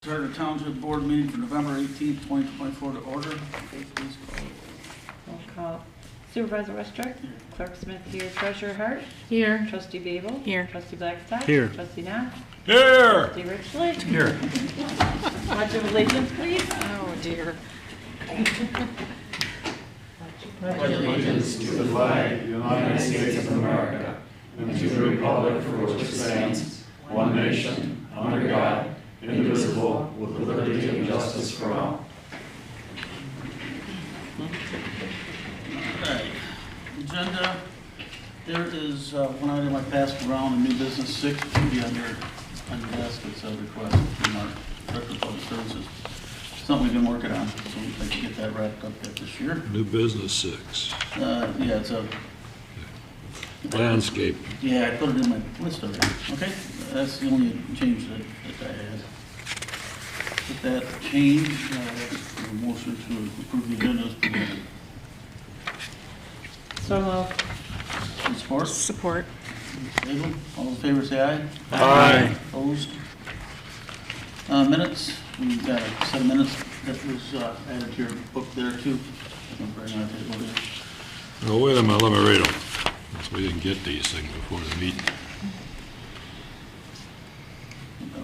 Charter Township Board meeting for November 18th, 2024 to order. Okay, please call. Roll call. Supervisor Westrick. Here. Clerk Smith here. Treasurer Hart. Here. Trustee Babel. Here. Trustee Blackstock. Here. Trustee Nott. Here. Trustee Richley. Here. Pledge of allegiance, please. Oh, dear. Pledge allegiance to the flag of the United States of America and to the republic for which it stands, one nation, under God, indivisible, with liberty and justice for all. Okay. Agenda. There is one item I passed around, a new business 6, it should be on your desk. It's a request from our Director of Public Services. Something we've been working on, so we'd like to get that wrapped up yet this year. New business 6. Yeah, it's a Landscape. Yeah, I put it in my list already, okay? That's the only change that I had. With that change, a motion to approve the agenda as presented. So moved. Support? Support. Abel, all in favor say aye. Aye. Opposed? Minutes, we've got a set of minutes that was added to your book there too. I'm bringing that table here. Oh, wait a minute, let me read them. We didn't get these things before the meeting.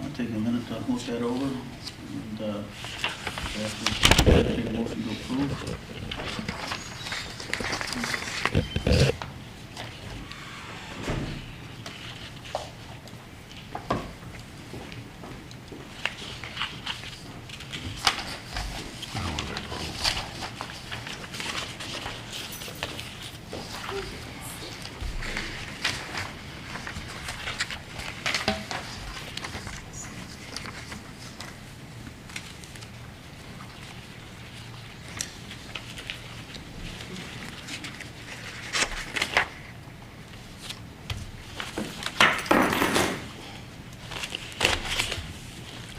I'll take a minute to look that over and take a motion to approve.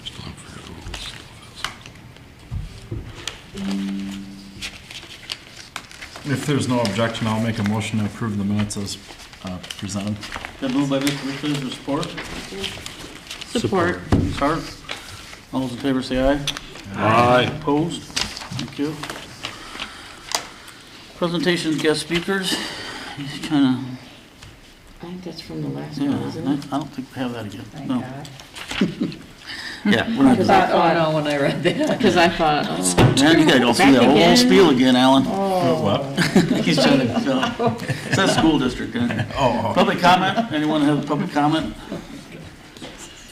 Still don't forget all this stuff. If there's no objection, I'll make a motion to approve the minutes as presented. Been moved by Mr. Richley, is there support? Support. Ms. Hart? All those in favor say aye. Aye. Opposed? Thank you. Presentations, guest speakers. He's kind of, I think that's from the last yeah, one, isn't it? I don't think we have that again. Thank No. God. Yeah, we're not. Because I Oh, thought, no, when I read that. because I thought, oh, Man, you gotta go through Back that whole again? spiel again, Alan. What? He's trying to, it says school district. Oh, Public comment? Anyone have a public comment?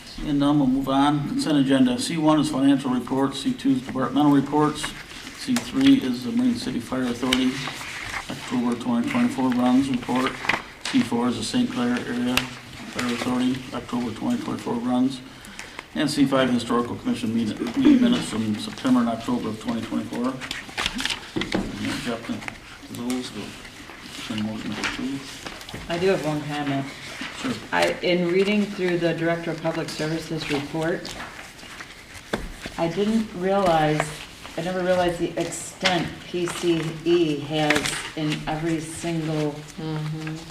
Seeing none, we'll move on. Consent agenda. C1 is financial reports. C2 is departmental reports. C3 is the Marine City Fire Authority October 2024 runs report. C4 is the St. Clair Area Fire Authority October 2024 runs. And C5 Historical Commission meeting minutes from September and October of 2024. And jump to those. Motion to approve. I do have one comment. Sure. In reading through the Director of Public Services report, I never realized the extent PCE has in every single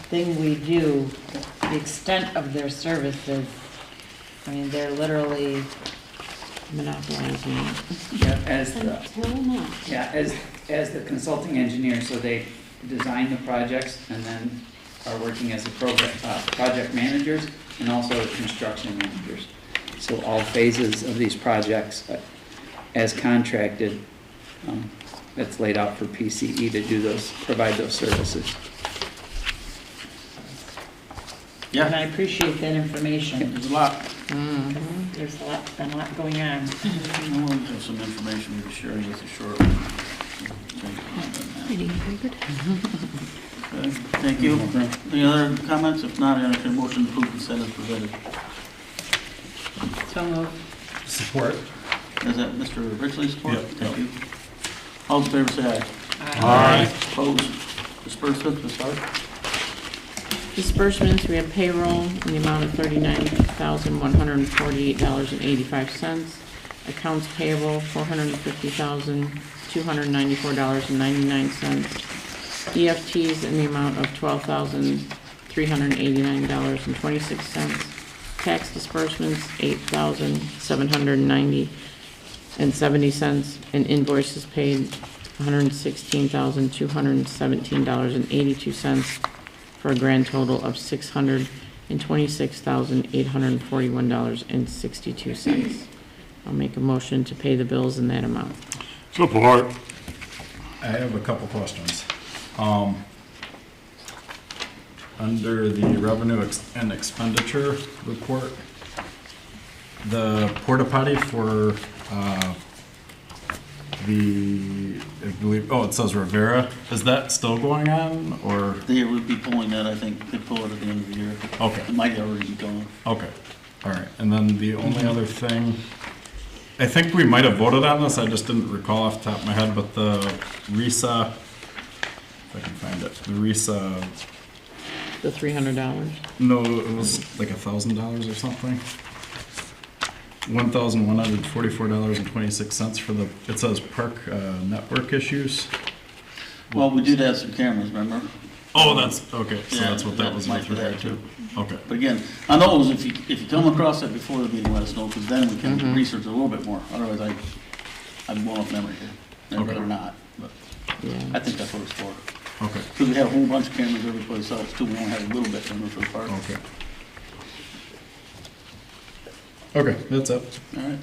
thing we do, the extent of their services. I mean, they're literally, monopolizing it. Yeah, as the, No, no. yeah, as the consulting engineer, so they design the projects and then are working as a project managers and also construction managers. So all phases of these projects, as contracted, that's laid out for PCE to do those, provide those services. and I Yeah, appreciate that information. there's a lot. There's been a lot going on. I want to have some information to share with you shortly. Okay, thank you. Any other comments? If not, I entertain a motion to approve consent as presented. So moved. support. Is that Mr. Richley's support? Yep. Thank you. All in favor say aye. Aye. Opposed? Disbursement, Ms. Hart? Disbursements, we have payroll in the amount of $39,148.85. Accounts payable, $450,294.99. EFTs in the amount of $12,389.26. Tax disbursements, $8,790.70, and invoices paid, $116,217.82, for a grand total of $626,841.62. I'll make a motion to pay the bills in that amount. Support. I have a couple questions. Under the revenue and expenditure report, the porta potty for I believe, it says Rivera, is that still going on, or? They would be pulling that, I think, they pull it at the end of the year. Okay. It might already be going. Okay, all right. And then the only other thing, I think we might have voted on this, I just didn't recall off the top of my head, but the RISA, if I can find it, the RISA, The $300? no, it was like $1,000 or something. $1,144.26 for the, it says park network issues. Well, we did have some cameras, remember? Oh, that's, okay, so Yeah, that's what that was might with be that regard to. too. Okay, But again, on those, if you come across that before the meeting, let us know, because then we can research a little bit more. Otherwise, I'm going off memory here. I'd Okay. rather not, but I Yeah. think that's what it's for. okay, Because we have a whole bunch of cameras every place else too. We only have a little bit in for the park. okay. Okay, that's it. All right.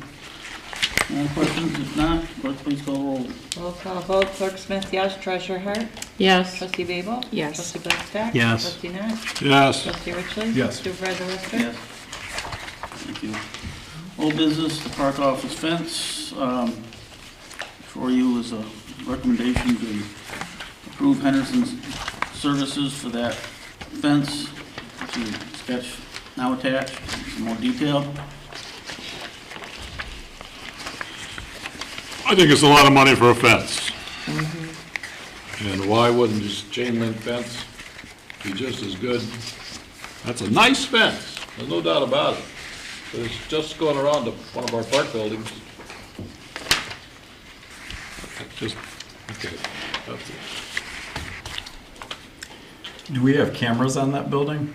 Any questions? If not, clerk, please call the roll. Roll call vote, Clerk Smith, yes. Treasurer Hart? Yes. Trustee Babel? Yes. Trustee Blackstock? Yes. Trustee Net? Yes. Trustee Richley? Yes. Supervisor Wister? Yes. Thank you. Old business, the park office fence. For you is a recommendation to approve Henderson's services for that fence. To sketch now attached, some more detail. I think it's a lot of money for a fence. And why wouldn't this chain link fence be just as good? That's a nice fence, there's no doubt about it. But it's just going around to one of our park buildings. Just, okay, that's it. Do we have cameras on that building?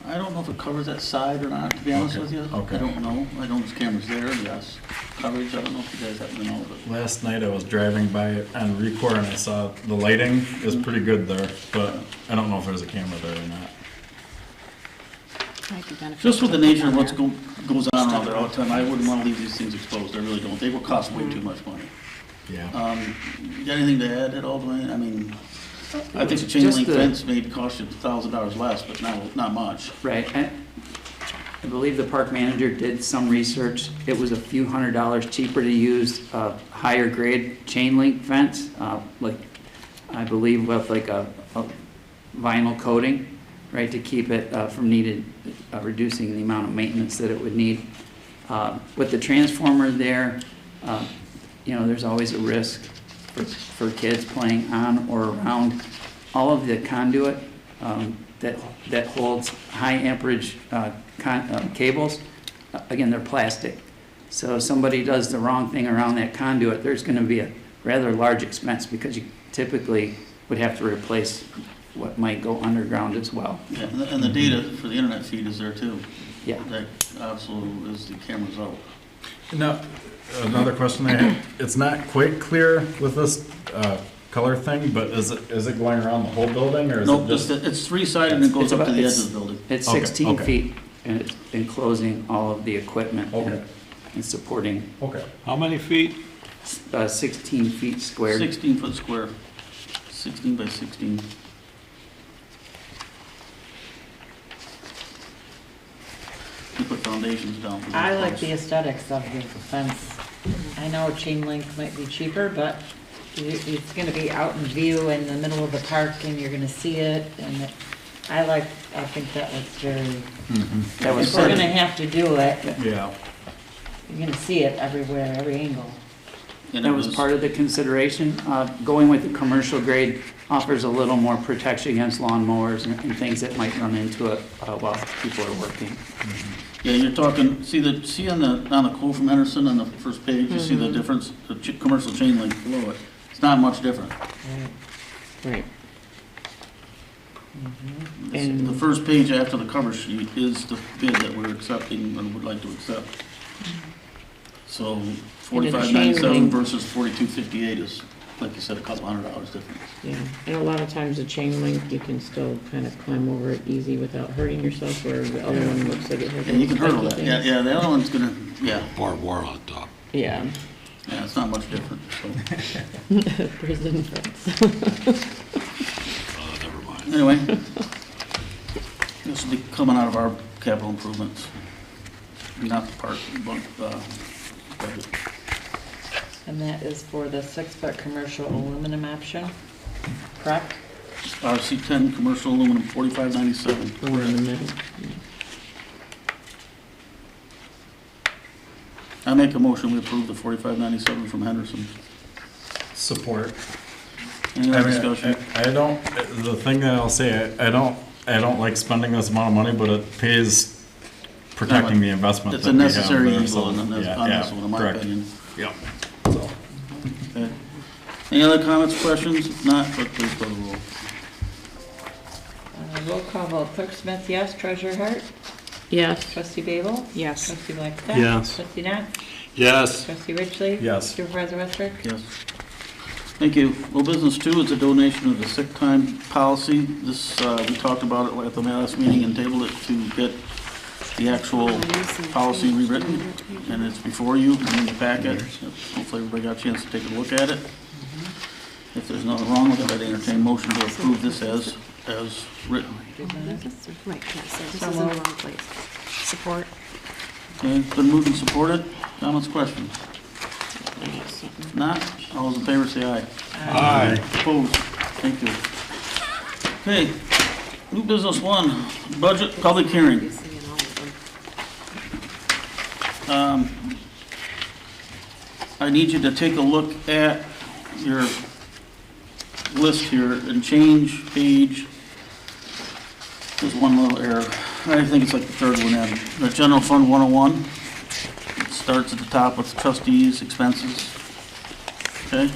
I don't know if it covers that side or not, to be honest Okay, with you. okay. I don't know. I know there's cameras there, yes. Coverage, I don't know if you guys happen to know, but Last night I was driving by it on Recor and I saw the lighting is pretty good there, but I don't know if there's a camera there or not. Might be beneficial just with the to nature put of what on goes on around there all the time, I wouldn't want to leave these things exposed. I really don't. They will cost way too much money. Yeah. You got anything to add at all, Dwayne? I mean, I think the chain Just link the- fence may cost you $1,000 less, but not much. Right, I believe the park manager did some research. It was a few $100s cheaper to use a higher grade chain link fence, like, I believe with like a vinyl coating, right, to keep it from reducing the amount of maintenance that it would need. With the transformer there, there's always a risk for kids playing on or around. All of the conduit that holds high amperage cables, again, they're plastic. So if somebody does the wrong thing around that conduit, there's going to be a rather large expense because you typically would have to replace what might go underground as well. Yeah, and the data for the internet feed is there too. Yeah. That also is the cameras out. Now, another question I have, it's not quite clear with this color thing, but is it going around the whole building or is Nope, it just? it's three-sided and it goes up to the edge of the building. It's Okay, 16 okay. feet and it's enclosing all of the equipment Okay. and supporting Okay. How many feet? 16 feet squared. 16-foot square, 16 by 16. You put foundations down. for I those like posts. the aesthetics of the fence. I know chain link might be cheaper, but it's gonna be out in view in the middle of the park and you're gonna see it and I think that looks very, That was if we're part of- gonna have to do it, Yeah. you're gonna see it everywhere, every angle. And That it was part of the consideration. Going with the commercial grade offers a little more protection against lawnmowers and things that might run into it while people are working. Yeah, you're talking, see on the quote from Henderson on the first page, you see the difference, the commercial chain link below it. It's not much different. Right. The first page after the cover sheet is the bid that we're accepting and would like to accept. So $45.97 link- versus $42.58 is, like you said, a couple $100 difference. Yeah, and a lot of times the chain link, you can still kind of climb over it easy without hurting yourself, where the other one looks like it has. Yeah, you can hurdle spiky that. Yeah, things. the other one's gonna, yeah, Barbed wire on top. Yeah. yeah, it's not much different, so. Prison fence. Never mind. Anyway, this will be coming out of our capital improvements, not the park, but, budget. And that is for the 6-foot commercial aluminum option, correct? RC10 commercial aluminum, $45.97. Over in the middle. I make a motion, we approve the $45.97 from Henderson. Support. Any other discussion? I don't, the thing that I'll say, I don't like spending this amount of money, but it pays protecting the investment It's that a we have necessary there, evil, so, and that's yeah, on yeah, this one, in my correct. opinion. Yep. So, Okay. Any other comments, questions? If not, clerk, please call the roll. Roll call vote, Clerk Smith, yes. Treasurer Hart? Yes. Trustee Babel? Yes. Trustee Blackstock? Yes. Trustee Knott? Yes. Trustee Ridgely? Yes. Supervisor Westrick? Yes. Thank you. Well, business 2 is a donation of the sick time policy. This, we talked about it at the last meeting and tabled it to get the actual policy rewritten, and it's before you in the packet. Hopefully everybody got a chance to take a look at it. If there's nothing wrong with it, I'd entertain motion to approve this as written. Right, yes, so this So is in the moved. wrong place. Support. Okay, been moved and supported. Comments, questions? If not, all those in favor say aye. Aye. Opposed? Thank you. Okay, new business 1, budget public hearing. You're seeing all of them. I need you to take a look at your list here and change page. There's one little error. I think it's like the third one in. The General Fund 101. It starts at the top with trustees, expenses. Okay?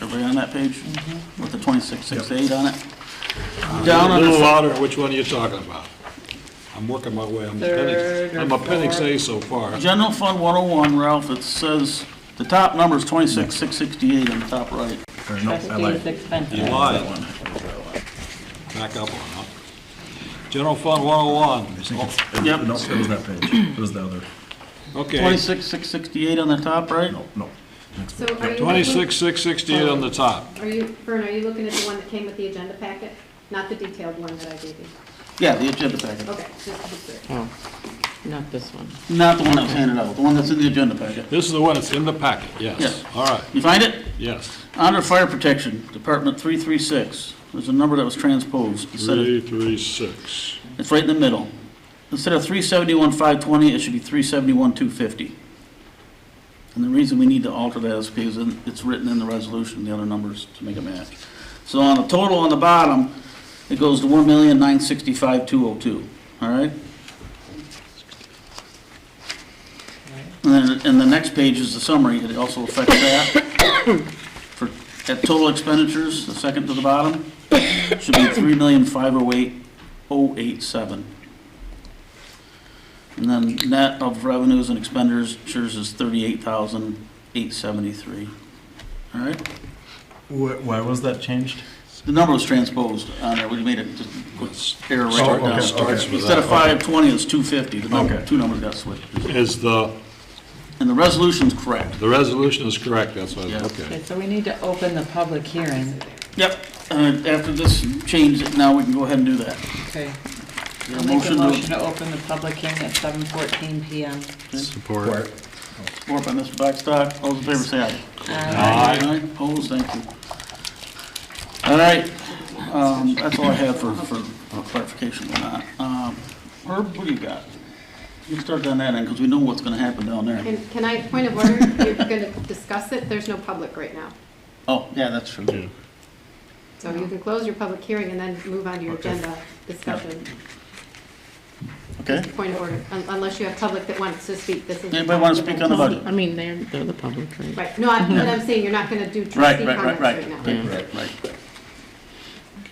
Everybody on that page? With the 2668 on it? Down A under. little louder, which one are you talking about? I'm working my way, Third or I'm a penny fourth. say so far. General Fund 101, Ralph, it says, the top number is 26,668 on the top right. or no, I Trustees lied. expenses. You lied. Back up one, huh? General Fund 101. Yep. No, it was that page. It was the other. Okay, 26,668 on the top right? No. So are you looking, 26,668 on the top. Vern, are you looking at the one that came with the agenda packet? Not the detailed one that I gave you? Yeah, the agenda packet. Okay, just to be clear. Oh, not this one. Not the one that was handed out, the one that's in the agenda packet. This is the one that's in the packet, yes. Yes. All right, You find it? yes. Under fire protection, Department 336, there's a number that was transposed. Instead of, 336. it's right in the middle. Instead of 371,520, it should be 371,250. And the reason we need to alter that is because it's written in the resolution, the other numbers to make it match. So on the total on the bottom, it goes to 1,965,202, all right? And then, and the next page is the summary, it also affects that. For, at total expenditures, the second to the bottom, should be 3,508,087. And then net of revenues and expenditures is 38,873. All right? Why was that changed? The number was transposed on there, we made it just Let's error right start- down. starts with Instead of that. 520, it's 250, the number, Okay. two numbers got switched. Is And the resolution's correct. the resolution is correct, that's what, Yeah. Okay, okay. so we need to open the public hearing. Yep, after this change, now we can go ahead and do that. Okay. Is there I'll a make a motion motion to open the public hearing at 7:14 PM. Support. Support by Mr. Blackstock, all those in favor say aye. Aye. Opposed, thank you. All right, that's all I have for clarification on that. Herb, what do you got? You can start down that end, because we know what's gonna happen down there. Can I, point of order, you're going to discuss it, there's no public right now. Oh, yeah, that's true. So you can close your public hearing and then move on to your agenda discussion. Okay, Point of order, unless you have public that wants to speak, this is. anybody wanna speak on the budget? I mean, they're the public, right? Right, no, but I'm saying you're not going to do Right, trustee right, comments right, right now. right, right.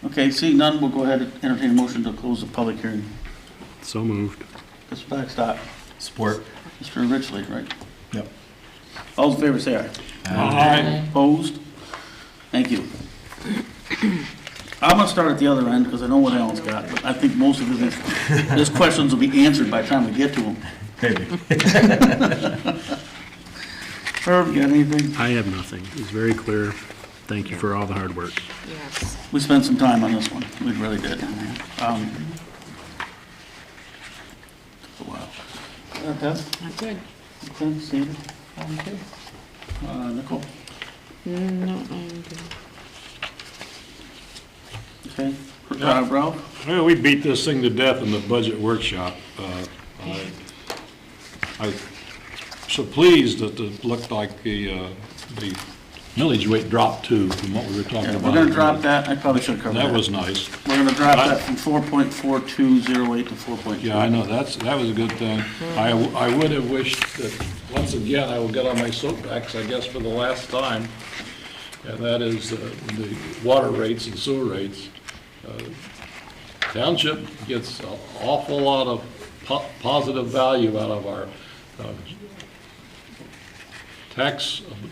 Okay, seeing none, we'll go ahead and entertain a motion to close the public hearing. So moved. Mr. Blackstock, Support. Mr. Ridgely, right? Yep. All those in favor say aye. Aye. Opposed? Thank you. I'm gonna start at the other end, because I know what Alan's got, but I think most of his questions will be answered by the time we get to them. Maybe. Herb, you got anything? I have nothing. It was very clear. Thank you for all the hard work. Yes. We spent some time on this one, we really did. Took a while. Okay, Not good. okay, Steve, okay. Nicole, No, I'm good. okay. Ralph? Well, we beat this thing to death in the budget workshop. I'm so pleased that it looked like the millage rate dropped too from what we were talking Yeah, about. we're gonna drop that, I probably should have covered that. That was nice. We're gonna drop that from 4.4208 to 4.2. Yeah, I know, that was a good thing. I would have wished that, once again, I will get on my soapbox, I guess, for the last time, and that is the water rates and sewer rates. Township gets an awful lot of positive value out of our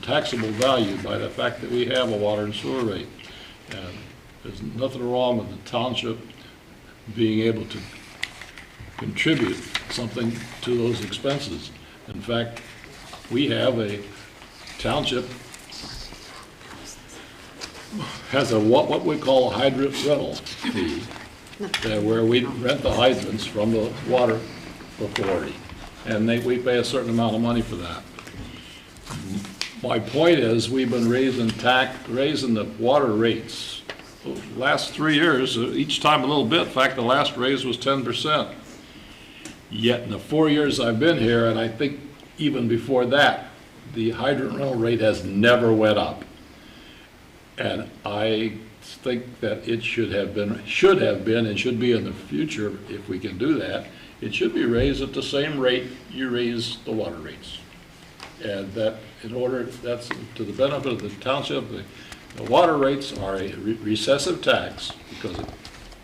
taxable value by the fact that we have a water and sewer rate. And there's nothing wrong with the township being able to contribute something to those expenses. In fact, we have a township has a what we call a hydrant rental fee, where we rent the hydrants from the water authority, and we pay a certain amount of money for that. My point is, we've been raising the water rates the last 3 years, each time a little bit. In fact, the last raise was 10%. Yet in the 4 years I've been here, and I think even before that, the hydrant rental rate has never went up. And I think that it should have been, and should be in the future, if we can do that, it should be raised at the same rate you raise the water rates. And that, that's to the benefit of the township. The water rates are a recessive tax because it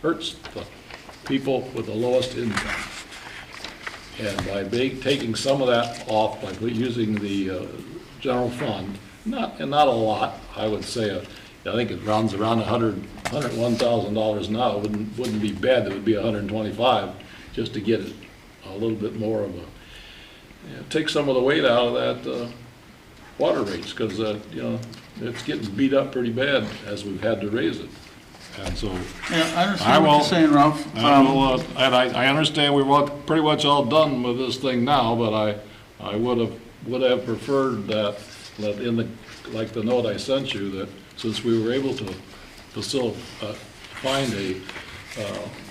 hurts the people with the lowest income. And by taking some of that off, by using the general fund, not a lot, I would say, I think it runs around $101,000 now. It wouldn't be bad. It would be 125 just to get it a little bit more of a, take some of the weight out of that water rates, because it's getting beat up pretty bad as we've had to raise it. And so Yeah, I understand what you're saying, Ralph. and I understand we're pretty much all done with this thing now, but I would have preferred that in the, like the note I sent you, that since we were able to find a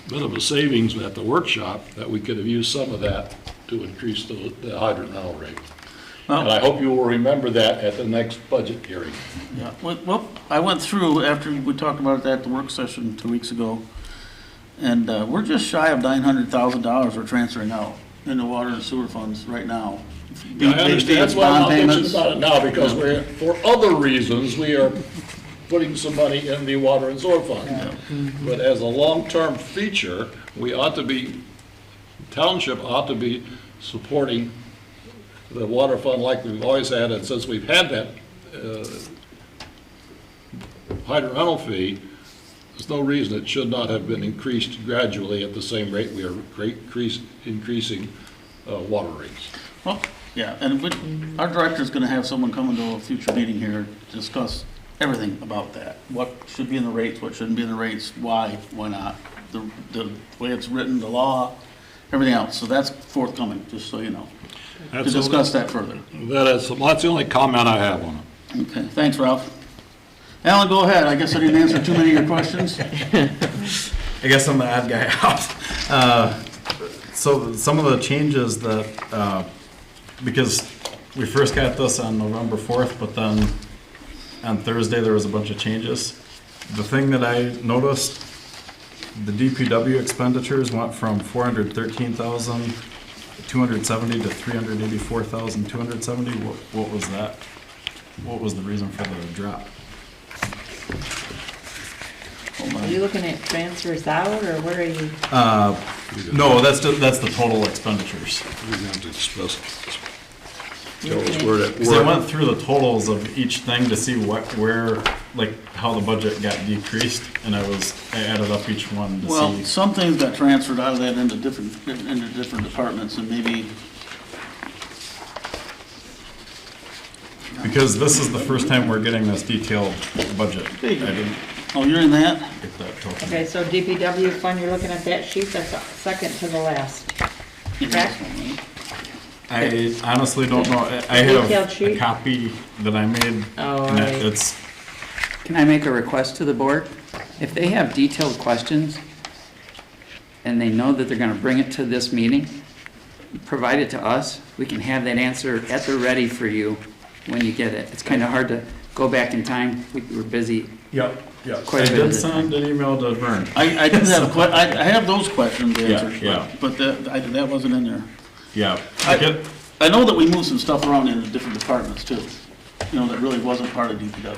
bit of a savings at the workshop, that we could have used some of that to increase the hydrant rental rate. Well, And I hope you will remember that at the next budget hearing. yeah, well, I went through after we talked about that at the work session 2 weeks ago, and we're just shy of $900,000 we're transferring out in the water and sewer funds right now. I understand, that's why I'm not bitching about it now, because for other reasons, we are putting some money in the water and sewer fund. But as a long-term feature, township ought to be supporting the water fund like we've always had, and since we've had that hydrant rental fee, there's no reason it should not have been increased gradually at the same rate we are increasing water rates. Well, yeah, and our director's gonna have someone come into a future meeting here to discuss everything about that. What should be in the rates, what shouldn't be in the rates, why not, the way it's written, the law, everything else. So that's forthcoming, just so you know, to discuss that further. That's the only comment I have on it. Okay, thanks, Ralph. Alan, go ahead. I guess I didn't answer too many of your questions. I guess I'm the odd guy out. So some of the changes that, because we first got this on November 4th, but then on Thursday there was a bunch of changes. The thing that I noticed, the DPW expenditures went from 413,270 to 384,270. What was that? What was the reason for the drop? Hold on. you looking at transfers out, or where are you? No, that's the total expenditures. We're gonna have to discuss, tell us where that, Because I went through the totals of each thing to see how the budget got decreased, and I added up each one to Well, see. some things got transferred out of that into different departments, and maybe, Because this is the first time we're getting this detailed budget. I There you go. didn't oh, you're in that? get that total. Okay, so DPW fund, you're looking at that sheet, that's second to the last. Correct? I honestly don't know. I Detailed have a sheet? copy that I made, Oh, and right. it's, Can I make a request to the board? If they have detailed questions and they know that they're gonna bring it to this meeting, provide it to us. We can have that answer at the ready for you when you get it. It's kinda hard to go back in time. We're busy. yep. I Quite a bit of did the send an email to Vern. I did have, I have those questions answered, yeah. but that wasn't in there. Yeah. I- I know that we moved some stuff around in the different departments too, that really wasn't part of DPW,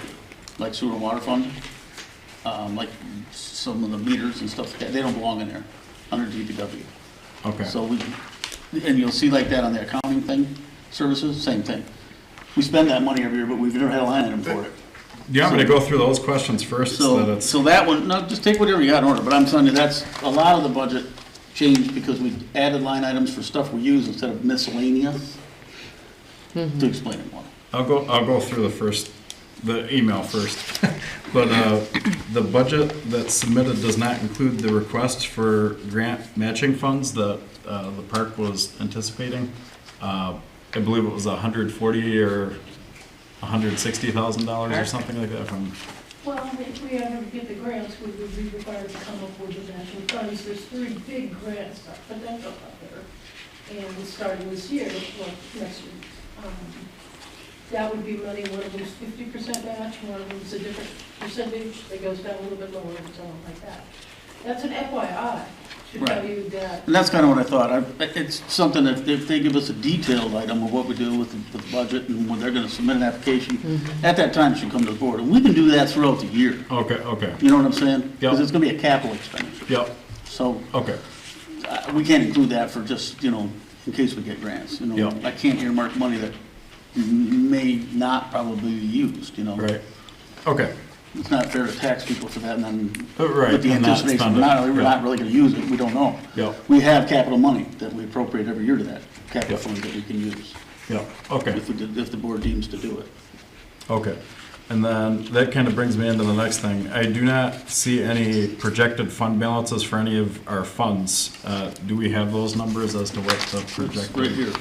like sewer and water fund. Like some of the meters and stuff like that, they don't belong in there, under DPW. Okay. So and you'll see like that on the accounting thing, services, same thing. We spend that money every year, but we've never had a line item for it. Do you want me to go through those questions first? So that one, no, just take whatever you got in order, but I'm telling you, that's, a lot of the budget changed because we added line items for stuff we use instead of miscellaneous, to explain it more. I'll go through the email first. But the budget that's submitted does not include the request for grant matching funds that the park was anticipating. I believe it was $140,000 or $160,000 or something like that from. Well, if we ever get the grants, we would be required to come up with the matching funds. There's 3 big grants potential out there. And starting this year, well, next year, that would be money, one of them is 50% match, one of them is a different percentage that goes down a little bit lower and something like that. That's an FYI, to tell Right. you that. And that's kind of what I thought. It's something that if they give us a detailed item of what we do with the budget and when they're gonna submit an application, at that time it should come to the board. And we can do that throughout the year. Okay. You know what I'm saying? Because Yep. it's gonna be a capital expenditure. Yep. So Okay. we can't include that for just, in case we get grants. Yep. I can't earmark money that may not probably be used, Right. Okay. It's not fair to tax people for that and then Right. with the and not anticipation, spend we're it. not really gonna use it, we don't know. Yep. We have capital money that we appropriate every year to that, capital Yep. fund that we can use, Yep. Okay. if the board deems to do it. Okay. And then that kind of brings me into the next thing. I do not see any projected fund balances for any of our funds. Do we have those numbers as to what the It's projected? right here.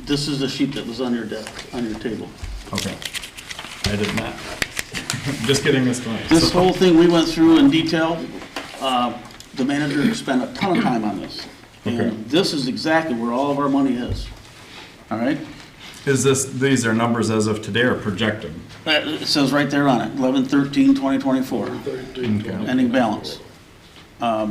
This is the sheet that was on your desk, on your table. Okay. I did not. Just getting this going. This So- whole thing we went through in detail, the manager spent a ton of time on this. Okay. And this is exactly where all of our money is, all right? These are numbers as of today or projected? It says right there on it, 11/13/2024, 13, Okay. ending balance. Now,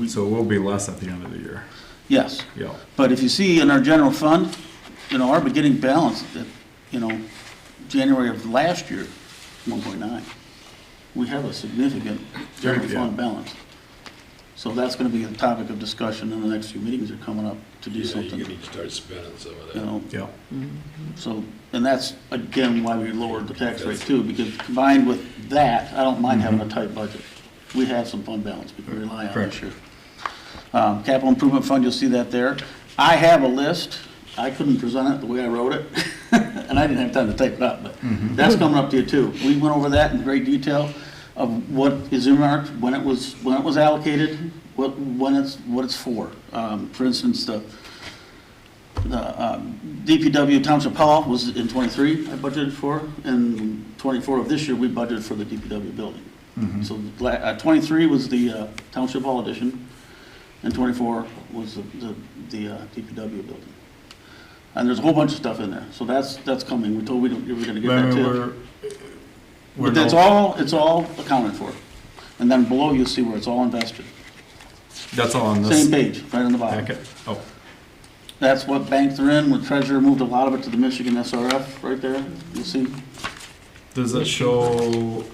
So it will be less at the end of the year. yes, Yeah. but if you see in our general fund, our beginning balance, January of last year, 1.9. We have a significant general Yeah. fund balance. So that's gonna be a topic of discussion in the next few meetings that are coming up to do Yeah, something, you need to start spending some of that. Yeah. So, and that's, again, why we lowered the tax rate too, because combined with that, I don't mind having a tight budget. We have some fund balance we can rely on Correct. this year. Capital Improvement Fund, you'll see that there. I have a list. I couldn't present it the way I wrote it, and I didn't have time to type it up, but that's coming up to you too. We went over that in great detail of what is earmarked, when it was allocated, what it's for. For instance, the DPW Township Hall was in '23, I budgeted for, and '24 of this year, we budgeted for the DPW building. So '23 was the Township Hall edition, and '24 was the DPW building. And there's a whole bunch of stuff in there, so that's coming. We were gonna get that too. But it's all accounted for. And then below, you'll see where it's all invested. That's all on this Same page, right on the bottom. packet? Oh, That's what bank they're in, when treasurer moved a lot of it to the Michigan SRF, right there, you'll see. Does it show,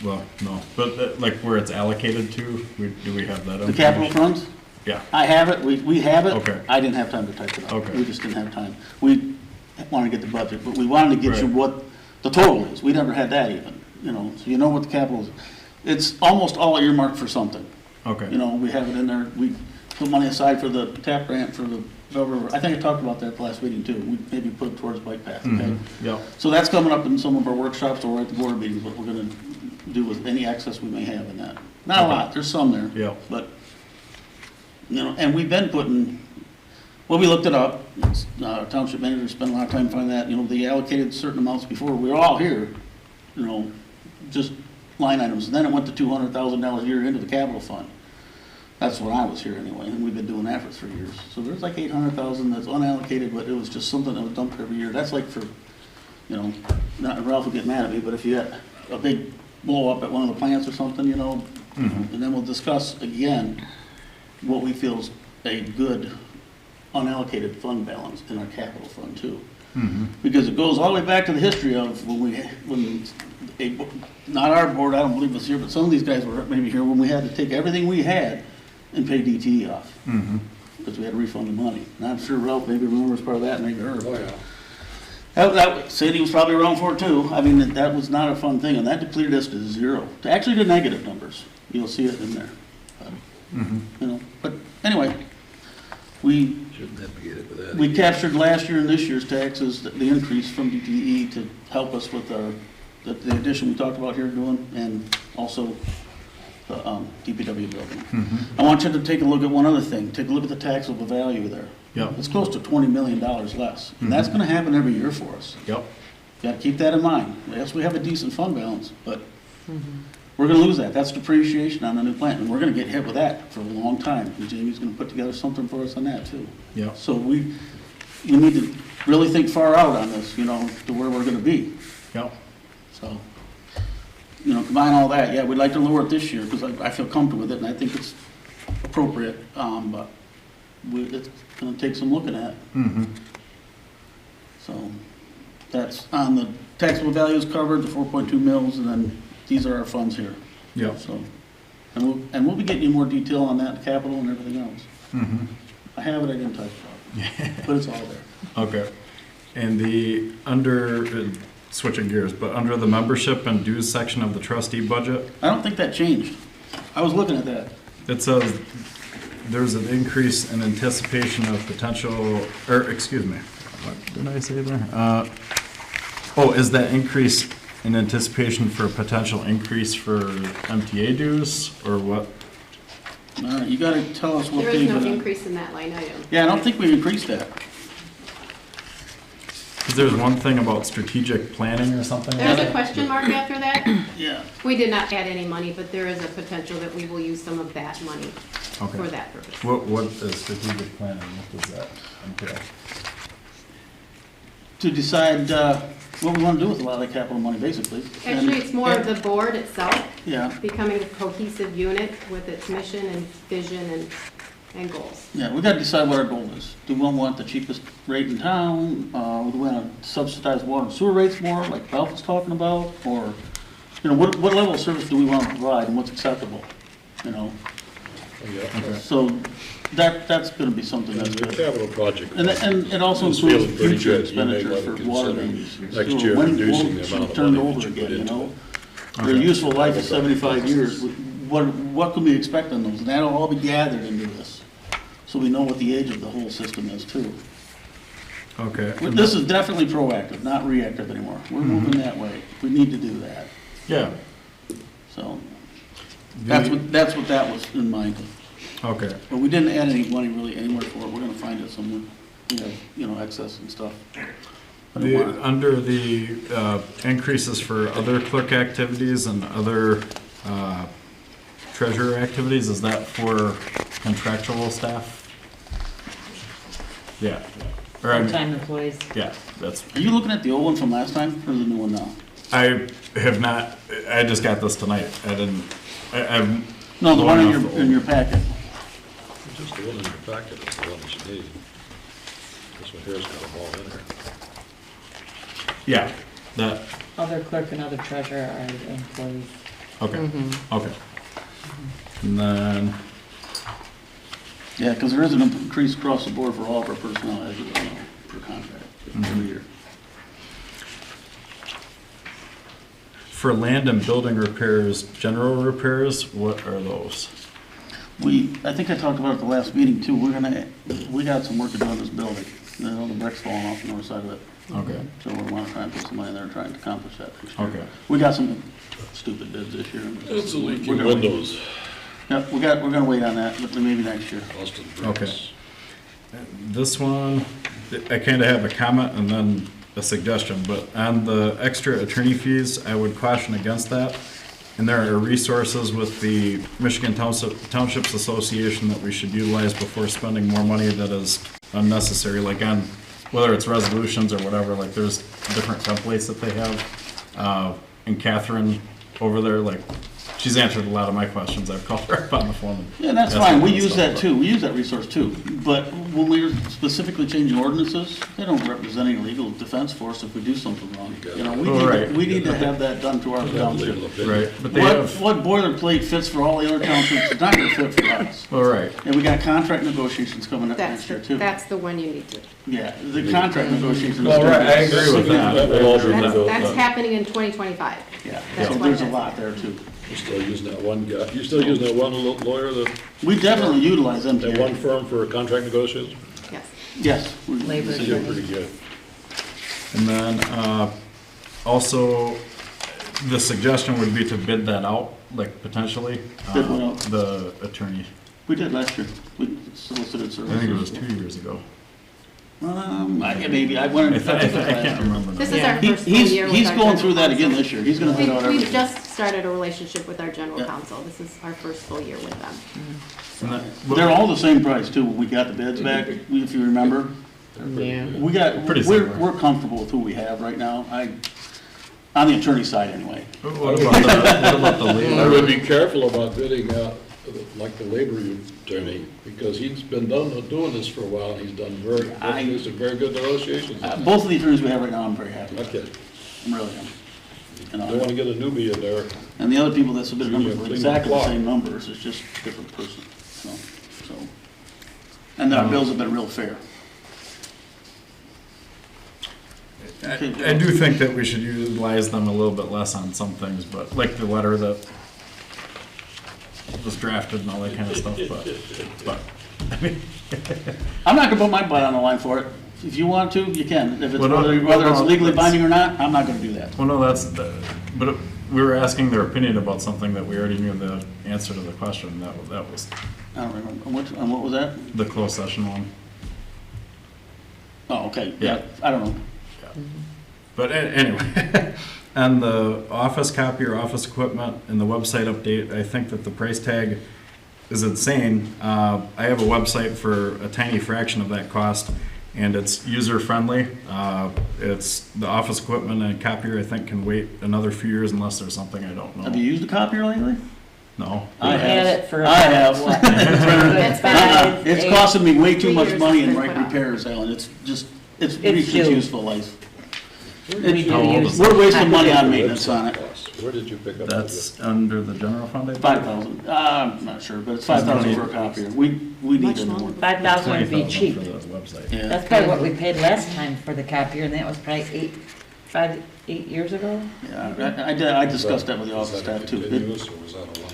well, no, but like where it's allocated to, do we have that The capital information? funds? Yeah, I have it, we have it. Okay. I didn't have time to type it up. Okay. We just didn't have time. We wanted to get the budget, but we wanted to get you Right. what the total is. We never had that even, so you know what the capital is. It's almost all earmarked for something. okay. We have it in there. We put money aside for the TAP grant for the Bell River. I think I talked about that at the last meeting too. We maybe put it towards bike path, okay? Mhm. Yep, So that's coming up in some of our workshops or at the board meetings, what we're gonna do with any excess we may have in that. Not a Okay. lot, there's some there. yep, But, and we've been putting, well, we looked it up, township manager spent a lot of time finding that, they allocated certain amounts before, we were all here, just line items, and then it went to $200,000 a year into the capital fund. That's when I was here anyway, and we've been doing that for 3 years. So there's like 800,000 that's unallocated, but it was just something that was dumped every year. That's like for, Ralph will get mad at me, but if you had a big blow up at one of the plants or something, and then we'll discuss again what we feel is a good unallocated fund balance in our capital fund too. Because it goes all the way back to the history of not our board, I don't believe was here, but some of these guys were maybe here when we had to take everything we had and pay DTE off. Because we had to refund the money. And I'm sure Ralph maybe remembers part of that, maybe Herb. Oh, yeah. Sandy was probably around for it too. I mean, that was not a fun thing, and that depleted us to zero, to actually to negative numbers. You'll see it in there. But anyway, we Shouldn't have to get it with that. we captured last year and this year's taxes, the increase from DTE to help us with the addition we talked about here doing, and also the DPW building. I want you to take a look at one other thing. Take a look at the taxable value there. yep, It's close to $20 million less. And that's gonna happen every year for us. yep, Gotta keep that in mind. Yes, we have a decent fund balance, but we're gonna lose that. That's depreciation on the new plant, and we're gonna get hit with that for a long time. And Jamie's gonna put together something for us on that too. yep, So we need to really think far out on this, to where we're gonna be. yep. So, combine all that, yeah, we'd like to lower it this year, because I feel comfortable with it, and I think it's appropriate, but it's gonna take some looking at. So, that's on the taxable values covered, the 4.2 mils, and then these are our funds here. Yep. So, and we'll be getting you more detail on that, capital and everything else. I have it, I didn't touch it, but it's all there. Okay. And switching gears, but under the membership and dues section of the trustee budget, I don't think that changed. I was looking at that. it says there's an increase in anticipation of potential, or excuse me, what did I say there? Is that increase in anticipation for a potential increase for MTA dues, or what? All right, you gotta tell us what There page is no it is. increase in that line item. Yeah, I don't think we increased that. Because there's one thing about strategic planning or something like There's that. a question mark after that. Yeah. We did not add any money, but there is a potential that we will use some of that money for Okay. that purpose. What is strategic planning? What does that entail? To decide what we want to do with a lot of that capital money, basically. Actually, it's more of the board itself Yeah, becoming a cohesive unit with its mission and vision and goals. yeah, we got to decide what our goal is. Do we want the cheapest rate in town? Do we want to subsidize water and sewer rates more, like Ralph was talking about? Or, what level of service do we want to provide and what's acceptable? Yeah. So that's going to be something that's The good. capital project. And it also is includes feeling pretty future good. You may expenditures want for to water consider mains. next year When reducing will the it amount of turn money over that you put again, into it. Their useful life is 75 years. What can we expect on those? And that'll all be gathered into this, so we know what the age of the whole system is too. Okay. This is definitely proactive, not reactive anymore. We're moving that way. We need to do that. Yeah. So that's what that was in mind. Okay. But we didn't add any money really anywhere for it. We're gonna find it somewhere. We have, excess and stuff. I don't want it. Under the increases for other clerk activities and other treasurer activities, is that for contractual staff? Yeah. Or I mean, Full-time employees. yeah, that's, Are you looking at the old one from last time or the new one now? I have not, I just got this tonight. I've. No, the one going off in your packet. Just the one in your packet is the one that you need. This one here's got a ball in there. Yeah, that, Other clerk and other treasurer are employees. Okay, Mm-hmm. okay. And then, Yeah, because there is an increase across the board for all of our personnel as per contract every year. for land and building repairs, general repairs, what are those? I think I talked about it at the last meeting too, we got some work to do on this building. You know, the brick's falling off the north side of it, Okay, so we want to try and put some money in there trying to accomplish that this year. okay. We got some stupid bids this year. It's a We're leaking gonna- windows. Yep, we're gonna wait on that, but maybe next year. Austin Okay. bricks. This one, I kind of have a comment and then a suggestion, but on the extra attorney fees, I would caution against that. And there are resources with the Michigan Townships Association that we should utilize before spending more money that is unnecessary, like on, whether it's resolutions or whatever, like there's different templates that they have. And Catherine over there, like, she's answered a lot of my questions. I've called her up on the phone. and Yeah, that's asked fine, her we and use stuff, that but- too, we use that resource too. But when we're specifically changing ordinances, they don't represent any legal defense for us if we do something wrong. You know, Right. we need to have that done to our township. Right, but they What, have, what boilerplate fits for all the other townships is not gonna fit for us. all right, And we got contract negotiations coming up That's, next year too. that's the one you need to, Yeah, the contract negotiations. Well, right, I agree with that. That will all be that's, built that's up. happening in 2025. Yeah, That's so why there's a that's- lot there too. You're still using that one guy, you're still using that one lawyer, We definitely utilize them that one here. firm for contract negotiations? Yes. Yes. Labor. They do pretty good. and then, also, the suggestion would be to bid that out, like, potentially. Bid what out? The attorney, We did last year, we solicited I services. think it was 2 years ago. Maybe, I went. I can't remember. This now. is our Yeah. first full year with He's our going through general that again counsel. this year, he's gonna bid out We've everything. just started a relationship with our general Yeah. counsel. This is our first full year with them. And They're that- all the same price too, when we got the bids back, if you remember. Yeah. Pretty We're similar. we're comfortable with who we have right now, on the attorney side anyway. What about the I labor? would be careful about bidding out, like the labor attorney, because he's been doing this for a while, and he's done there's some very good negotiations. Both of the attorneys we have right now, I'm very happy with. Okay, I really am. You don't want know, to get a newbie in there. and the other people that submitted numbers were Clean the exactly the clock. same numbers, it's just a different person, so. And our bills have been real fair. I do think that we should utilize them a little bit less on some things, but, like the letter that was drafted and all that kind of stuff, but, I mean, I'm not gonna put my butt on the line for it. If you want to, you can. If it's Well, no, whether it's no, legally that's- binding or not, I'm not gonna do that. well, no, but we were asking their opinion about something that we already knew the answer to the question. That was I don't remember. And what was that? the closed session one. Oh, okay. Yeah. I don't know. But anyway, and the office copier, office equipment, and the website update, I think that the price tag is insane. I have a website for a tiny fraction of that cost, and it's user-friendly. It's the office equipment and copier, I think, can wait another few years unless there's something I don't Have you know. used a copier lately? No. I We had have. it for I have. what? That's been- It's costing me way too 3 much years money it's in been right put off. repairs, Alan. It's just, it's It's due. useful life. We do How old use is We're wasting money on Website maintenance on it. costs. Where did you pick up? That's under the general fund, I think? 5,000. I'm not sure, but it's 5,000 for a copier. We need Much a new longer. one. 5,000 would be 20,000 cheap. for the website. Yeah. That's probably what we paid last time for the copier, and that was probably 8 years ago. Yeah, I discussed that with the office staff too. Continuous, or was that a one-time?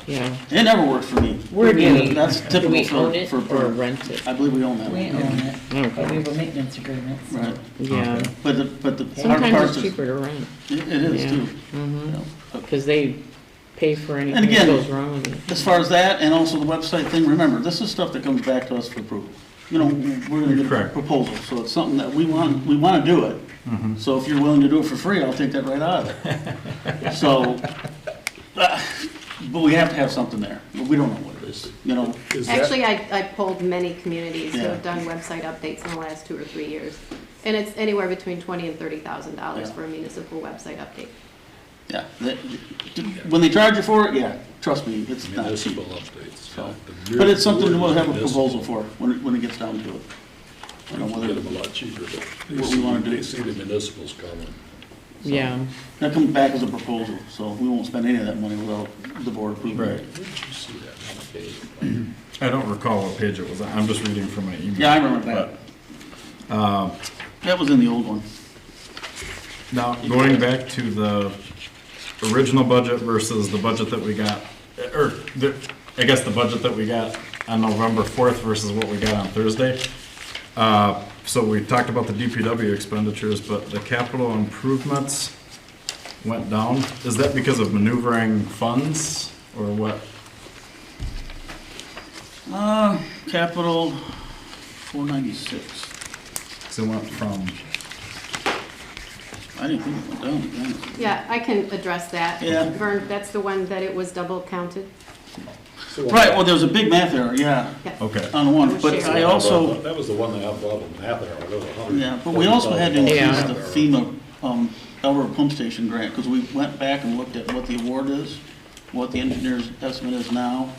Yeah. It never worked for me. We're doing- That's Do typical we for, own it for, or rent it? I believe we own that We one. own it, but we Okay. have a maintenance agreement, so. Right. Yeah. But the hard Sometimes part it's is, cheaper to rent. it is Yeah. too. Mm-hmm. You know. Because they pay for anything that again, goes wrong with it. As far as that, and also the website thing, remember, this is stuff that comes back to us for approval. You know, we're gonna get a Correct. proposal, so it's something that we wanna do it. Mhm. So if you're willing to do it for free, I'll take that right out of it. So, but we have to have something there, but we don't know what it is, you know? Is that- Actually, I polled many communities who Yeah. have done website updates in the last 2 or 3 years. And it's anywhere between $20,000 and $30,000 Yeah. for a municipal website update. Yeah, when they charge you for it, yeah, trust me, it's not cheap. Municipal updates. So, The but it's something word we'll have a municipal. proposal for when it gets down to it. You know, Get whether, them a lot cheaper, but What we wanna do. they see the municipals coming. So Yeah, that comes back as a proposal, so we won't spend any of that money without the board approving Right. it. Where did you see that on the page? I don't recall what page it was on. I'm just reading from my email. Yeah, I remember that. That was in the old one. Now, going back to the original budget versus the budget that we got, I guess the budget that we got on November 4th versus what we got on Thursday. So we talked about the DPW expenditures, but the capital improvements went down. Is that because of maneuvering funds or what? Capital 496. So it went from, I didn't think it went down, to be honest. Yeah, I can address that. Yeah. Vern, that's the one that it was double counted? Right, well, there was a big math error, yeah, okay. on one, but I also, That was the one that had all the math error, there was 100. yeah, but we also had to increase Yeah. the FEMA, Elbert Pump Station grant, because we went back and looked at what the award is, what the engineer's estimate is now.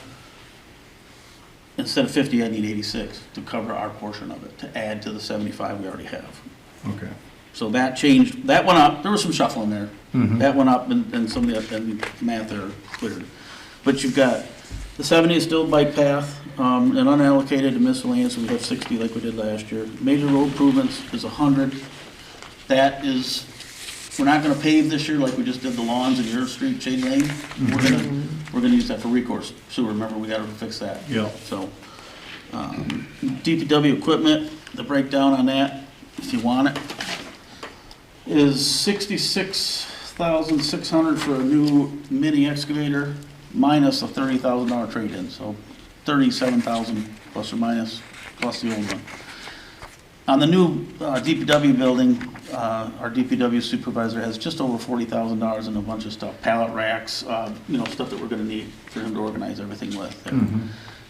Instead of 50, I need 86 to cover our portion of it, to add to the 75 we already have. Okay. So that changed, that went up, there was some shuffling there. Mhm. That went up and some of the math there cleared. But you've got, the 70 is still bike path, and unallocated and miscellaneous, we have 60 like we did last year. Major road improvements is 100. That is, we're not gonna pave this year like we just did the lawns in your street, Shade Lane. We're gonna use that for recourse sewer, remember, we gotta fix that. Yeah. So, DPW equipment, the breakdown on that, if you want it, is 66,600 for a new mini excavator, minus a $30,000 trade-in, so 37,000 plus or minus, plus the old one. On the new DPW building, our DPW supervisor has just over $40,000 in a bunch of stuff, pallet racks, stuff that we're gonna need for him to organize everything with.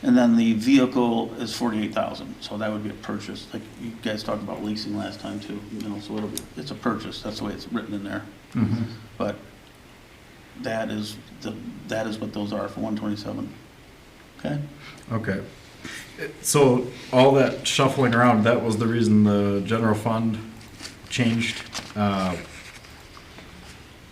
And then the vehicle is 48,000, so that would be a purchase, like you guys talked about leasing last time too, so it's a purchase, that's the way it's written in there. But that is what those are for 127, okay? Okay. So all that shuffling around, that was the reason the general fund changed,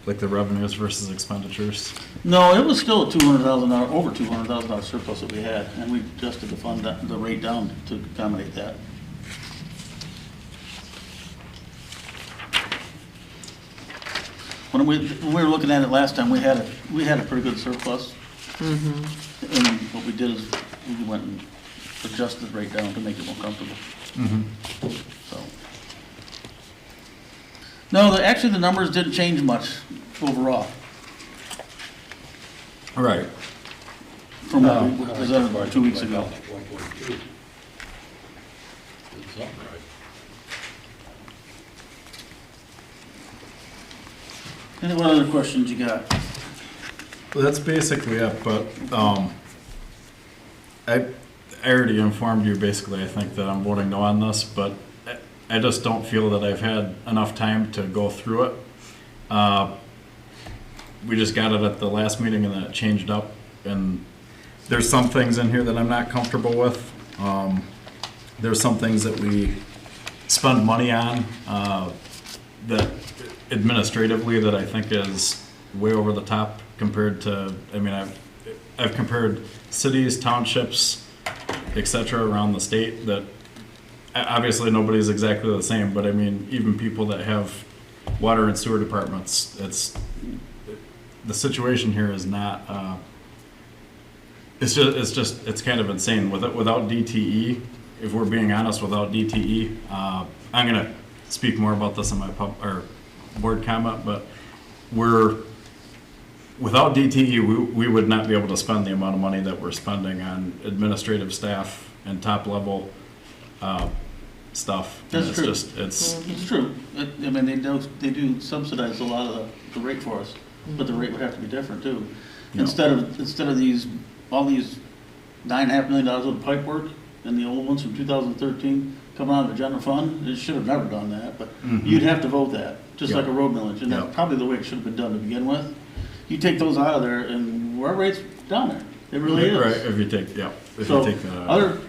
like the revenues versus expenditures? No, it was still a $200,000, over $200,000 surplus that we had, and we adjusted the fund, the rate down to accommodate that. When we were looking at it last time, we had a pretty good surplus. And what we did is we went and adjusted the rate down to make it more comfortable. So. No, actually the numbers didn't change much overall Right. from what we presented 2 weeks ago. 1.2. Did something right. Any other questions you got? Well, that's basically it, but, I already informed you basically, I think, that I'm voting no on this, but I just don't feel that I've had enough time to go through it. We just got it at the last meeting and then it changed up, and there's some things in here that I'm not comfortable with. There's some things that we spend money on, that administratively that I think is way over the top compared to, I mean, I've compared cities, townships, et cetera, around the state that obviously nobody's exactly the same, but I mean, even people that have water and sewer departments, the situation here is not, it's kind of insane. Without DTE, if we're being honest, without DTE, I'm gonna speak more about this in my board comment, but without DTE, we would not be able to spend the amount of money that we're spending on administrative staff and top level stuff. That's And true. It's true. I mean, they do subsidize a lot of the rate for us, but the rate would have to be different too. Yeah. Instead of all these $9.5 million of pipe work and the old ones from 2013 coming out of the general fund, it should have never done that, but you'd have to vote that, just Yeah. like a road millage, and Yeah. that's probably the way it should have been done to begin with. You take those out of there and our rate's down there. It really is. right. If you take that So out. other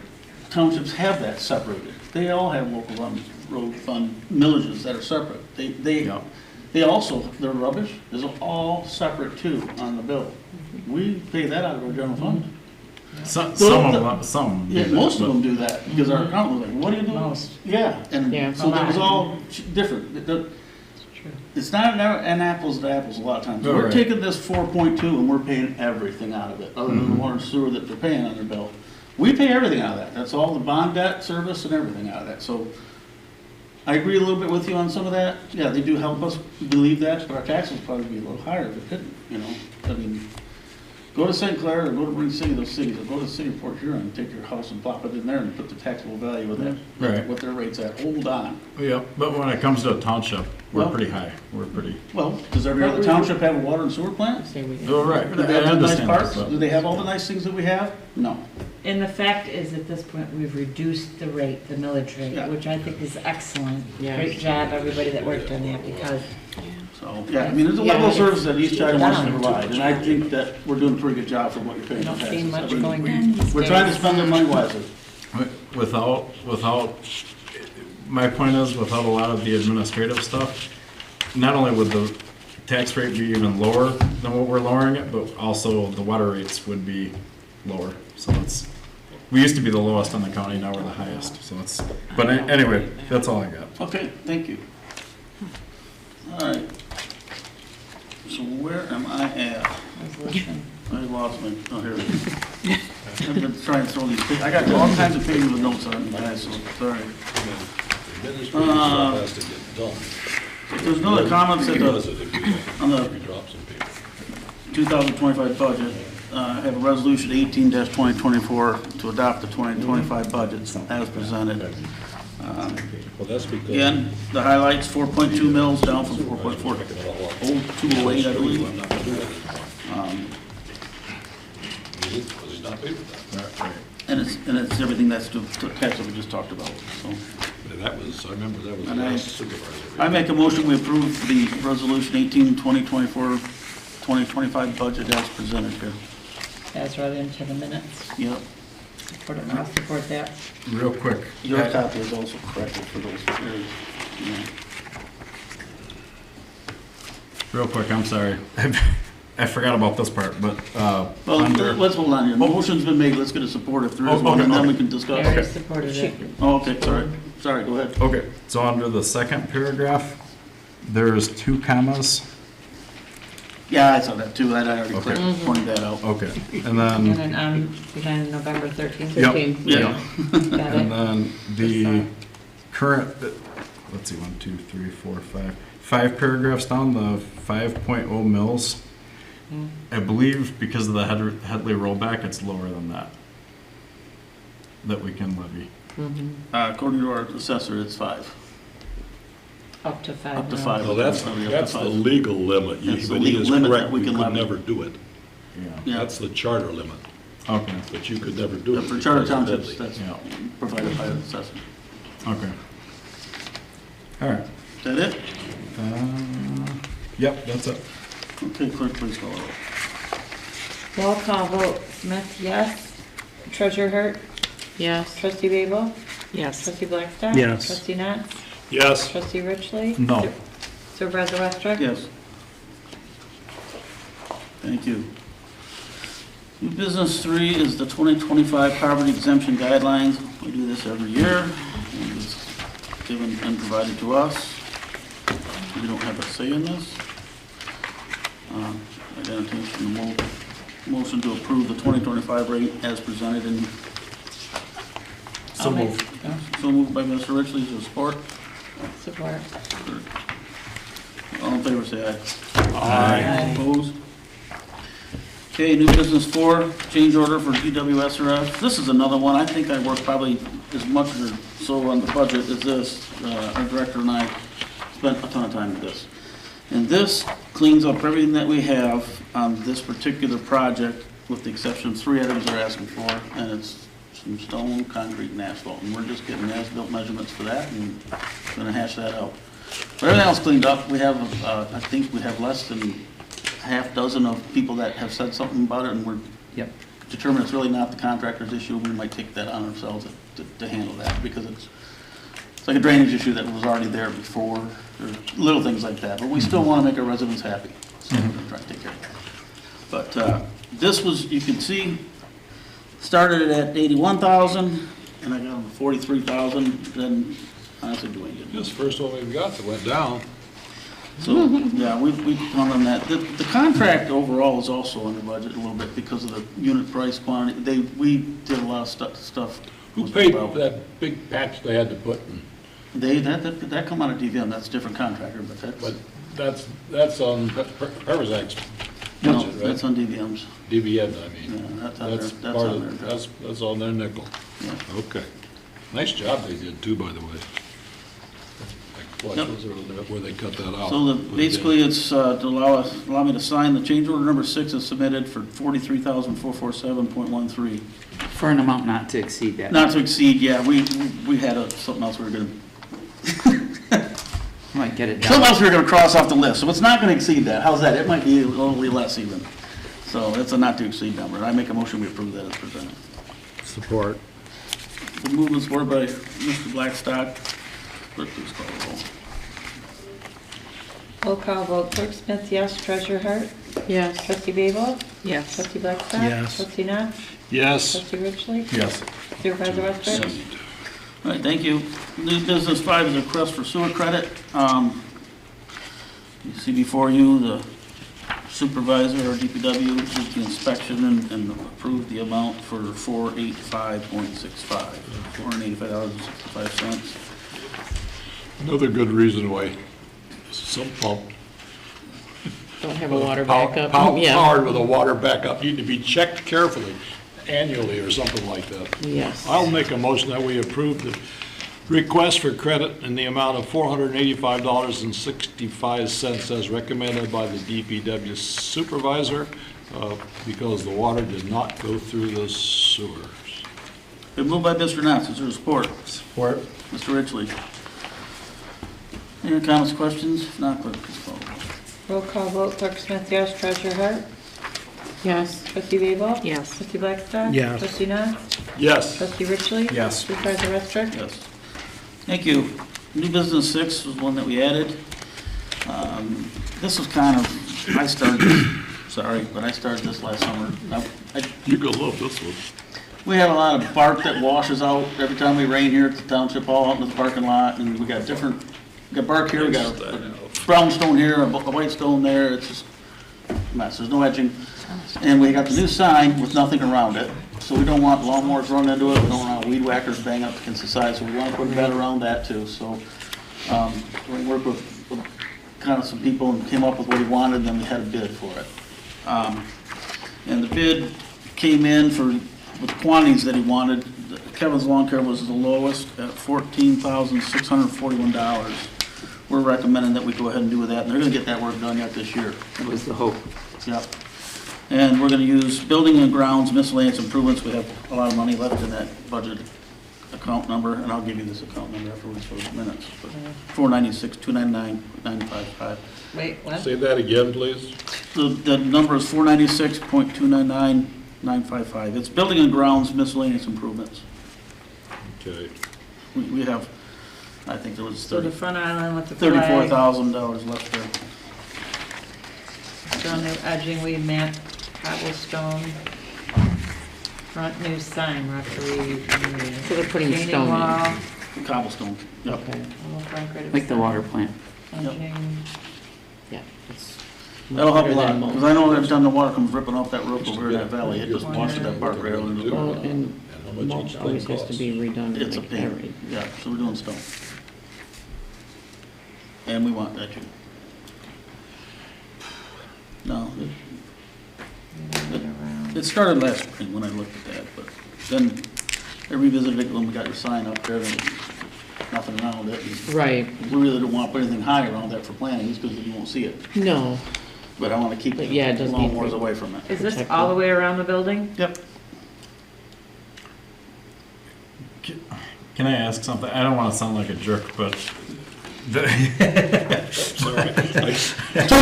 townships have that separated. They all have local road fund millages that are separate. Yeah. They also, their rubbish is all separate too on the bill. We pay that out of our general fund. Some of them, some. Yeah, do that, most of but- them do that, because our accountant was like, what are you doing? Most. Yeah, Yeah, and so a it was lot. all different. It's not an apples to apples a lot of times. Oh, We're right. taking this 4.2 and we're paying everything out of it, other than Mm-hmm. the water and sewer that they're paying on their bill. We pay everything out of that. That's all the bond debt service and everything out of that. So I agree a little bit with you on some of that. Yeah, they do help us believe that, but our taxes would probably be a little higher if it didn't, you know? I mean, go to St. Clair or go to Marine City, those cities, or go to the city of Port Huron and take your house and plop it in there and put the taxable value of that, Right. what their rate's at. Hold on. Yeah, but when it comes to a township, we're Well- pretty high. We're pretty. Well, does every other township have a water and sewer plant? Say we Oh, right. Do they have I the nice understand parks? that, Do they have all the nice things that we have? No. And the fact is, at this point, we've reduced the rate, the millage Yeah. rate, which I think is excellent. Yes. Great job, everybody that worked on that, because So, yeah, I mean, there's a level of Yeah. service that East China wants to Down. provide, and I think that we're doing a pretty good job for what you're I paying for don't see taxes. much I mean, going on. We're trying to spend their money wisely. Without, my point is, without a lot of the administrative stuff, not only would the tax rate be even lower than what we're lowering it, but also the water rates would be lower. So it's, we used to be the lowest in the county, now we're the highest, so it's, but anyway, that's all I got. Okay, thank you. All right. So where am I at? resolution. I lost my, oh, here it is. I've been trying to throw these, I got all kinds of pages with notes on me, guys, so, sorry. If there's no other comments on the 2025 budget, I have a resolution 18-2024 to adopt the 2025 budgets as presented. Well, that's because. Again, the highlights, 4.2 mils down from 4.4, old 208, I believe. Because he's not paid for that. And it's everything that's to tax that we just talked about, so. That was, I remember that was the And last supervisor. I make a motion, we approve the resolution 2025 budget as presented here. As read into the minutes. Yep. I'll support that. Real quick. Your copy is also corrected for those areas. Yeah. Real quick, I'm sorry. I forgot about this part, but, Well, under, let's hold on here. Motion's been made, let's get a support if there is Oh, one, and okay, then we okay. can discuss. Harry supported it. Oh, okay, sorry, go ahead. okay, so under the second paragraph, there's 2 commas. Yeah, I saw that too, I already Okay. pointed that out. Okay, and And then, then behind November 13th. Yep. 15. Yeah. Got and it. then the current, let's see, 1, 2, 3, 4, 5. 5 paragraphs down, the 5.0 mils. Yeah. I believe because of the Headley rollback, it's lower than that we can levy. According to our assessor, it's 5. Up to 5 Up to mils. 5. No, that's Up to the 5. legal limit. That's the But he legal is limit that correct, we we can could levy. never do it. Yeah. Yeah. That's the charter limit, Okay, but you could never do it. For charter because of townships, Ridley. that's yeah, provided by the assessor. okay. All right. Is that it? Yep, that's it. Okay, clerk, please call it. Roll call vote. Smith, yes. Treasurer Hurt. Yes. Trustee Babel. Yes. Trustee Blackstock. Yes. Trustee Knotts. Yes, Trustee Richley. No. Supervisor Westra. Yes. Thank you. New business 3 is the 2025 poverty exemption guidelines. We do this every year, and it's given and provided to us. We don't have a say in this. I entertain a motion to approve the 2025 rate as presented in. So moved. So moved by Mr. Richley, is there support? Support. All in favor, say aye. Aye. Opposed? Okay, new business 4, change order for GWSRF. This is another one, I think I worked probably as much or so on the budget as this. Our director and I spent a ton of time with this. And this cleans up everything that we have on this particular project, with the exception of 3 items they're asking for, and it's some stone, concrete, and asphalt. And we're just getting as-built measurements for that, and gonna hash that out. But everything else cleaned up. We have, I think we have less than half dozen of people that have said something about it, and we're determined it's really not the contractor's issue. We might take that on ourselves to handle that, because it's it's like a drainage issue that was already there before, or little things like that, but we still want to make our residents happy, so we're going to try to take care of that. But this was, you can see, started it at 81,000, and I got them 43,000, then honestly, Dwayne did. This first one we've got that went down. So, yeah, we count on that. The contract overall is also under budget a little bit because of the unit price quantity. We did a lot of stuff. Who paid that big patch they had to put in? That come out of DVM, that's a different contractor, but That's on Pervazak's no, budget, right? that's on DVM's. DVN, I Yeah, mean. that's on That's their, part that's on of, their. that's on their nickel. Yeah. Okay. Nice job they did too, by the way. Like, Yep. was where they cut that out. So Put it in. basically, it's to allow me to sign the change order number 6 is submitted for 43,447.13. For an amount not to exceed that. Not to exceed, yeah, we had something else we were gonna, Might get it something done. else we were gonna cross off the list, so it's not gonna exceed that. How's that? It might be a little less even. So it's a not to exceed number. I make a motion we approve that as presented. Support. The movement supported by Mr. Blackstock. Clerk, please call the roll. Roll call vote, Clerk Smith, yes. Treasurer Hart? Yes. Trustee Babel? Yes. Trustee Blackstock? Yes. Trustee Knott? Yes. Trustee Ridgely? Yes. Supervisor Westbrook? All right, thank you. New business 5 is a request for sewer credit. You see before you, the supervisor or DPW did the inspection and approved the amount for $485.65, $485.65. Another good reason why some pump. Don't have a water pow- backup. pow- Yeah. Powered with a water backup need to be checked carefully annually or something like that. Yes. I'll make a motion that we approve the request for credit in the amount of $485.65 as recommended by the DPW supervisor because the water did not go through the sewers. Been moved by Mr. Knott. Is there support? Support. Mr. Ridgely. Any comments, questions? If not, clerk, please call the roll. Roll call vote, Clerk Smith, yes. Treasurer Hart? Yes. Trustee Babel? Yes. Trustee Blackstock? Yes. Trustee Knott? Yes. Trustee Ridgely? Yes. Supervisor Westbrook? Yes. Thank you. New business 6 was one that we added. This was kind of, I started this last summer. You're gonna love this one. We had a lot of bark that washes out every time we rain here at the township hall, out in the parking lot, and we got bark here, we got a brown stone here, a white stone there, it's just a mess, there's no edging. And we got the new sign with nothing around it, so we don't want lawnmowers running into it, we don't want weed whackers banging up against the side, so we want to put a bed around that too, so. We worked with kind of some people and came up with what he wanted, and then we had a bid for it. And the bid came in with the quantities that he wanted. Kevin's Lawn Care was the lowest at $14,641. We're recommending that we go ahead and do that, and they're gonna get that work done yet this year. That was the hope. Yep. And we're gonna use building and grounds miscellaneous improvements. We have a lot of money left in that budget account number, and I'll give you this account number afterwards for the minutes. But 496-299-955. Wait, what? Say that again, please. The number is 496.299-955. It's building and grounds miscellaneous improvements. Okay. We have, I think there was So the front island with the flag. $34,000 left there. So new edging, we mat, cobblestone, front new sign, referee. So they're putting retaining stone in. wall, Cobblestone. Yep. Okay. all concrete Like the water plant. Edging. Yeah. it's That'll help a better lot, than because most. I know every time the water comes ripping off that roof over in that valley, it just washes that bark rail into the Well, road. and how much mulch each always thing has to costs. be redone. It's a like pain. every- Yeah, so we're doing stone. And we want edging. No, it started last spring when I looked at that, but then I revisited it when we got your sign up there, and nothing around it. And Right. we really don't want to put anything high around that for plantings, because you won't see it. No. But I want to keep the But yeah, it does need lawnmowers to- away from it. Is this Protect all the them. way around the building? Yep. Can I ask something? I don't want to sound like a jerk, but Sorry. Too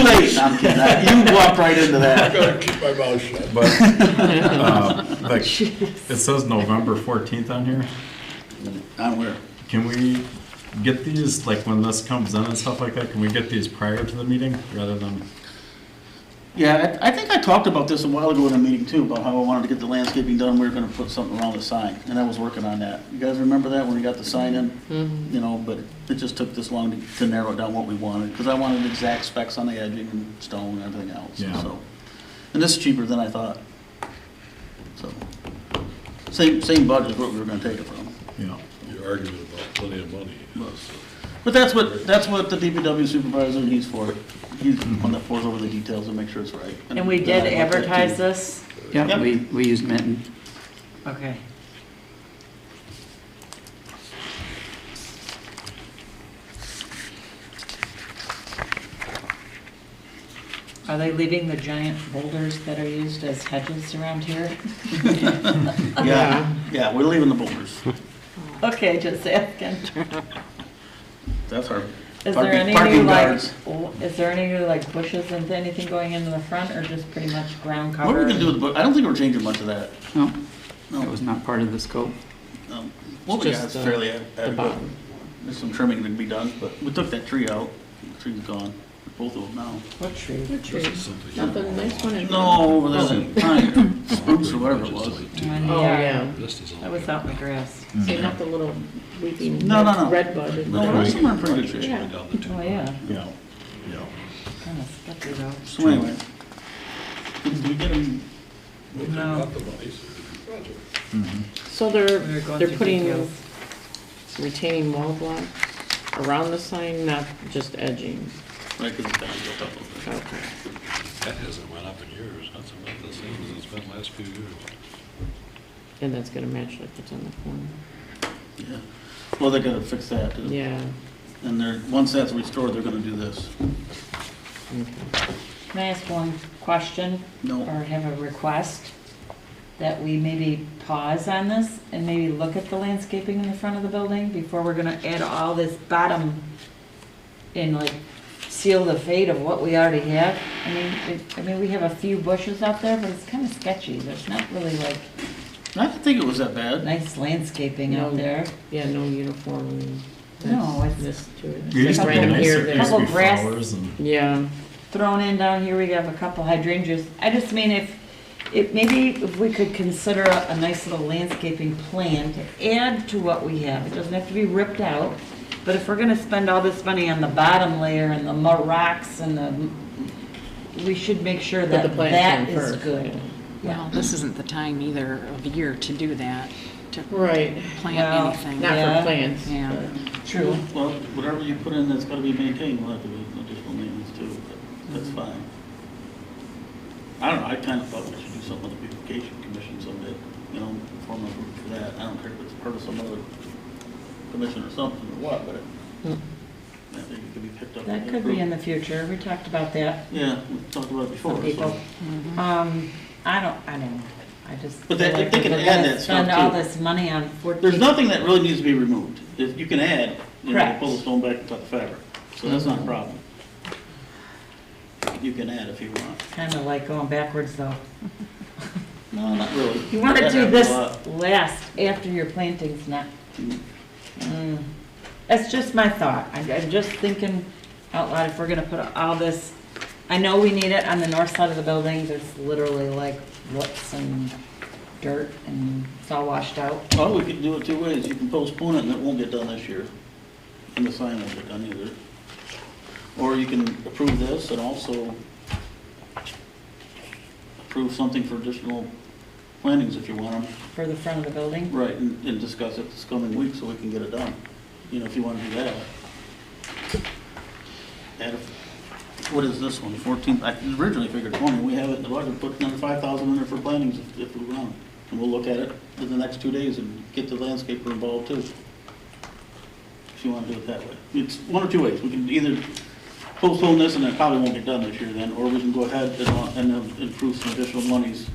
late. No, I'm kidding. You walked right into I'm that. gonna keep my mouth shut. but like it says November 14th on here. I'm aware. Can we get these, like when this comes in and stuff like that, can we get these prior to the meeting rather than? Yeah, I think I talked about this a while ago in a meeting too, about how I wanted to get the landscaping done, we were gonna put something around the sign, and I was working on that. You guys remember that, when we got the sign in? You know, but it just took this long to narrow down what we wanted, because I wanted exact specs on the edging and stone and everything else, Yeah. so. And this is cheaper than I thought. So, same budget as what we were gonna take it from. Yeah. You're arguing about plenty of money. But that's what the DPW supervisor, he's for it. He's the one that pours over the details and makes sure it's right. And we did advertise this? Yeah, Yep. we used Mitten. Okay. Are they leaving the giant boulders that are used as hedges around here? Yeah, we're leaving the boulders. Okay, just asking. That's our Is there any parking new like, guards. is there any new like bushes and anything going into the front or just pretty much ground cover? What we're gonna do with, the I don't think we're changing much of that. No, No. that was not part of the scope. What we got Just is the- fairly The adequate. bottom. There's some trimming to be done, but we took that tree out. The tree's gone, both of them now. What tree? What tree? This is something. Not the nice one in front? No, over there's a pine, spruce or whatever it was. Oh, yeah. This is all. That was out in the grass. See, not the little weeping No, no, no. red bud. isn't No, it? that's somewhere in pretty good shape. Yeah. Down the two. Oh, yeah, Yeah. Yeah. kind of sketchy though. So anyway, did we get them? No. Got the money, so we can project. So We were going they're through putting details. retaining wall blocks around the sign, not just edging. Right, because it's down to a couple of them. Okay. That hasn't went up in years. That's about the same as it's been the last few years. And that's gonna match like what's on the corner. Yeah. Well, they gotta fix that too. Yeah. And once that's restored, they're gonna do this. Okay. Can I ask one question? No. Or have a request? That we maybe pause on this and maybe look at the landscaping in the front of the building before we're gonna add all this bottom and like seal the fate of what we already have. I mean, we have a few bushes out there, but it's kind of sketchy. There's not really like I didn't think it was that bad. nice landscaping out No. there. Yeah, no uniform. No, it's This to it. It used to be Random nicer, here, it there. used to be Couple grass- flowers and. Yeah. thrown in down here. We have a couple hydrangeas. I just mean if maybe if we could consider a nice little landscaping plan to add to what we have. It doesn't have to be ripped out, but if we're gonna spend all this money on the bottom layer and the rocks and we should make sure Put that the plants that in is first. good. Well, this isn't the time either of year to do that, to Right. plant Well, anything. Not Yeah. for plants. Yeah. but- True. Well, whatever you put in that's gotta be maintained, we'll have to do additional maintenance too, but that's fine. I don't know, I kinda thought we should do something with the beautification commission someday, you know, form a group for that. I don't care if it's part of some other commission or something or what, but I think it could be picked up. That could be in the future. We talked about that. Yeah, we talked about it before. Some people. so. I don't know. I just. But they- feel like they if can we're add gonna that stuff, Spend all too. this money on 14. There's nothing that really needs to be removed. If you can add, you know, Correct. pull the stone back and cut the fabric. So that's not a problem. You can add if you want. Kind of like going backwards though. No, not really. You want to That do happens this a lot. last after your planting's not. That's just my thought. I'm just thinking out loud, if we're gonna put all this, I know we need it on the north side of the building. There's literally like roots and dirt and it's all washed out. Well, we can do it two ways. You can postpone it and it won't get done this year. And the sign won't get done either. Or you can approve this and also approve something for additional plantings if you want them. For the front of the building? Right, and discuss it this coming week so we can get it done. You know, if you want to do that. Add what is this one, 14, I originally figured 20, we have it in the budget, put another 5,000 in there for plantings if we want. And we'll look at it in the next 2 days and get the landscaper involved too. If you want to do it that way. It's one or two ways, we can either postpone this and it probably won't get done this year then, or we can go ahead and improve some additional monies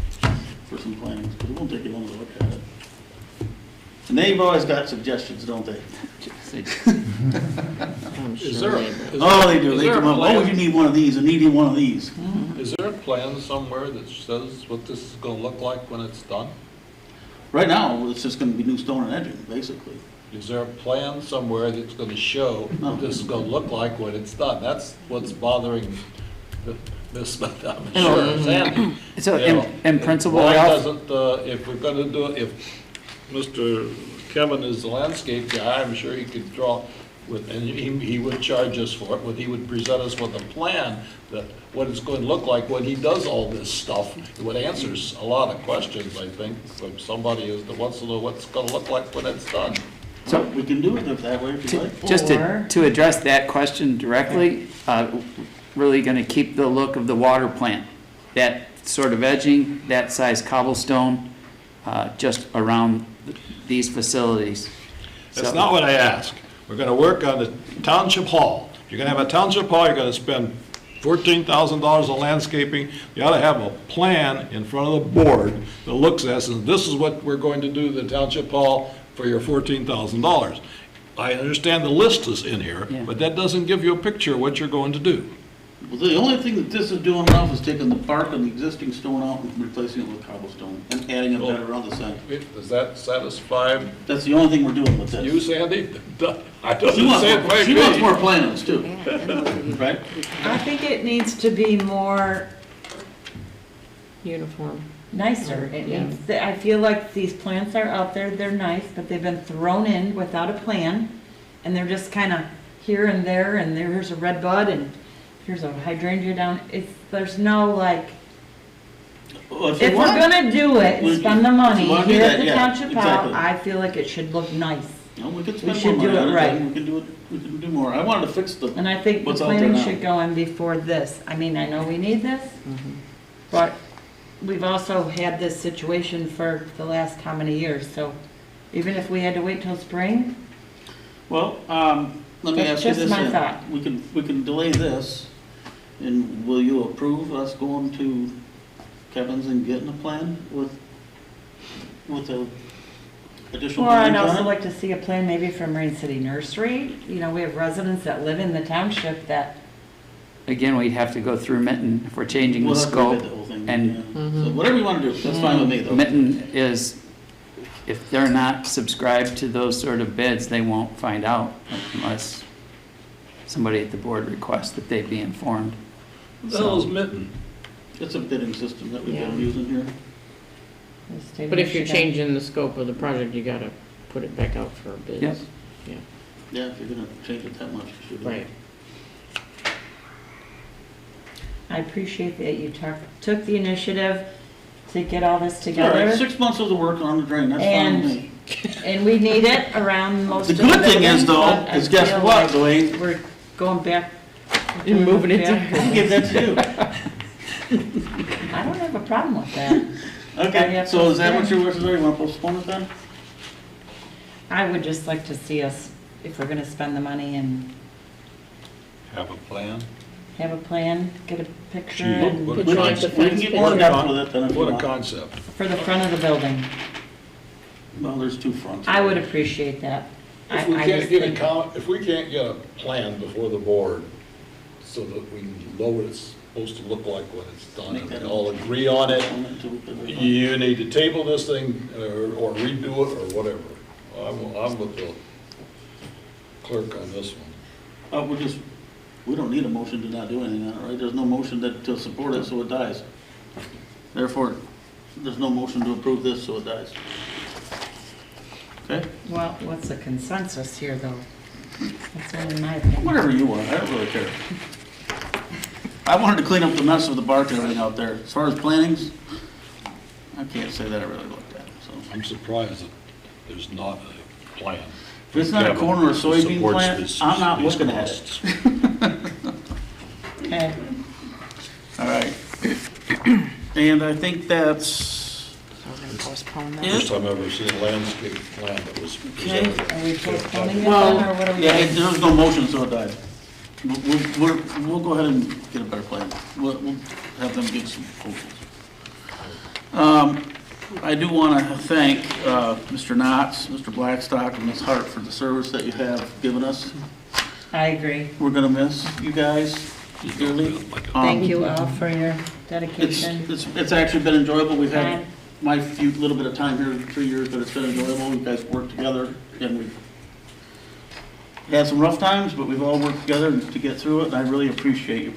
for some plantings, because it won't take you long to look at it. And they've always got suggestions, don't they? I'm Is sure there, they is will. Oh, they do. is They there a come up, oh, plan- you need one of these, and you need one of these. Is there a plan somewhere that says what this is gonna look like when it's done? Right now, it's just gonna be new stone and edging, basically. Is there a plan somewhere that's gonna show what this is gonna look like when it's done? That's what's bothering Ms. Smith, I'm sure, Sandy. So You know, in principle, Why we also, doesn't, if we're gonna do, if Mr. Kevin is the landscape guy, I'm sure he could draw with, and he would charge us for it, but he would present us with a plan that, what it's going to look like when he does all this stuff. It would answer a lot of questions, I think, from somebody that wants to know what's gonna look like when it's done. so We can do it that way if you like. just Or- to address that question directly, really gonna keep the look of the water plant. That sort of edging, that size cobblestone, just around these facilities. That's So- not what I asked. We're gonna work on the township hall. If you're gonna have a township hall, you're gonna spend $14,000 on landscaping. You ought to have a plan in front of the board that looks at us, and this is what we're going to do to the township hall for your $14,000. I understand the list is in here, Yeah. but that doesn't give you a picture of what you're going to do. Well, the only thing that this is doing, Ralph, is taking the bark of the existing stone out and replacing it with cobblestone and adding a bed around the center. Does that satisfy That's the only thing we're doing with you, this. Sandy? I don't She wants say it more, by she wants me. more plans too, right? I think it needs to be more Uniform. nicer. It Yeah. needs, I feel like these plants are out there, they're nice, but they've been thrown in without a plan. And they're just kind of here and there, and there's a red bud, and here's a hydrangea down. There's no like, Well, if you we're want- gonna do it and we- spend the if money you wanna do here at that, the yeah, township hall, exactly. I feel like it should look nice. No, we could spend should more do money it on it, right. and we can do it, we can do more. I wanted to fix the, And I think the What's out there planning now? should go in before this. I mean, I know we need this, but we've also had this situation for the last how many years, so even if we had to wait till spring, well, let me That's ask you just this. my then. thought. We can delay this, and will you approve us going to Kevin's and getting a plan with the additional? or I'd plans on also it? like to see a plan maybe from Marine City Nursery. You know, we have residents that live in the township that, Again, we'd have to go through Mitten if we're changing the We'll have to scope. rebid the whole thing, and- yeah. So whatever you want to do, that's fine with me though. Mitten is, if they're not subscribed to those sort of bids, they won't find out unless somebody at the board requests that they be informed. What the hell is Mitten? It's a bidding system that we've been Yeah. using here. the state But of if you're Michigan- changing the scope of the project, you gotta put it back out for bids. Yep. Yeah, if you're gonna change it that much, you should. Right. I appreciate that you took the initiative to get all this All right, together. 6 months of the work on the drain, that's fine with me. And we need it around most The of the good thing is buildings, though, but I is guess feel what, like Dwayne? we're going back. You're moving it back. I can give that to you. I don't have a problem with that. Okay, so is that what your wishes are? You want to postpone it then? I would just like to see us, if we're gonna spend the money and Have a plan? have a plan, get a picture Gee, and what We a can concept. we can get more What a depth con- with it than if you What a want. concept. for the front of the building. Well, there's two fronts. I would appreciate that. If we I can't just get a think- if we can't get a plan before the board so that we know what it's supposed to look like when it's done and we all agree on it, you need to table this thing or redo it or whatever. I'm with the clerk on this one. We don't need a motion to not do anything on it, right? There's no motion to support it, so it dies. Therefore, there's no motion to approve this, so it dies. Okay? Well, what's the consensus here, though? That's only my opinion. Whatever you want, I don't really care. I wanted to clean up the mess of the bark and everything out there. As far as plantings, I can't say that I really looked at, so. I'm surprised that there's not a plan. If it's not a corn or a soybean Supports plant, this- I'm not these looking at costs. it. Okay. All right. And I think that's, So we're gonna postpone that. First time I've ever seen a landscape plan that was Okay. presented. Are we postponing it well, then, or what are we yeah, doing? there's no motion, so it died. We'll go ahead and get a better plan. We'll have them give some proposals. I do want to thank Mr. Knotts, Mr. Blackstock, and Ms. Hart for the service that you have given us. I agree. We're going to miss you guys dearly. Thank you all for your dedication. It's actually been enjoyable. We've had my few little bit of time here, 3 years, but it's been enjoyable. You guys work together, and we've had some rough times, but we've all worked together to get through it, and I really appreciate your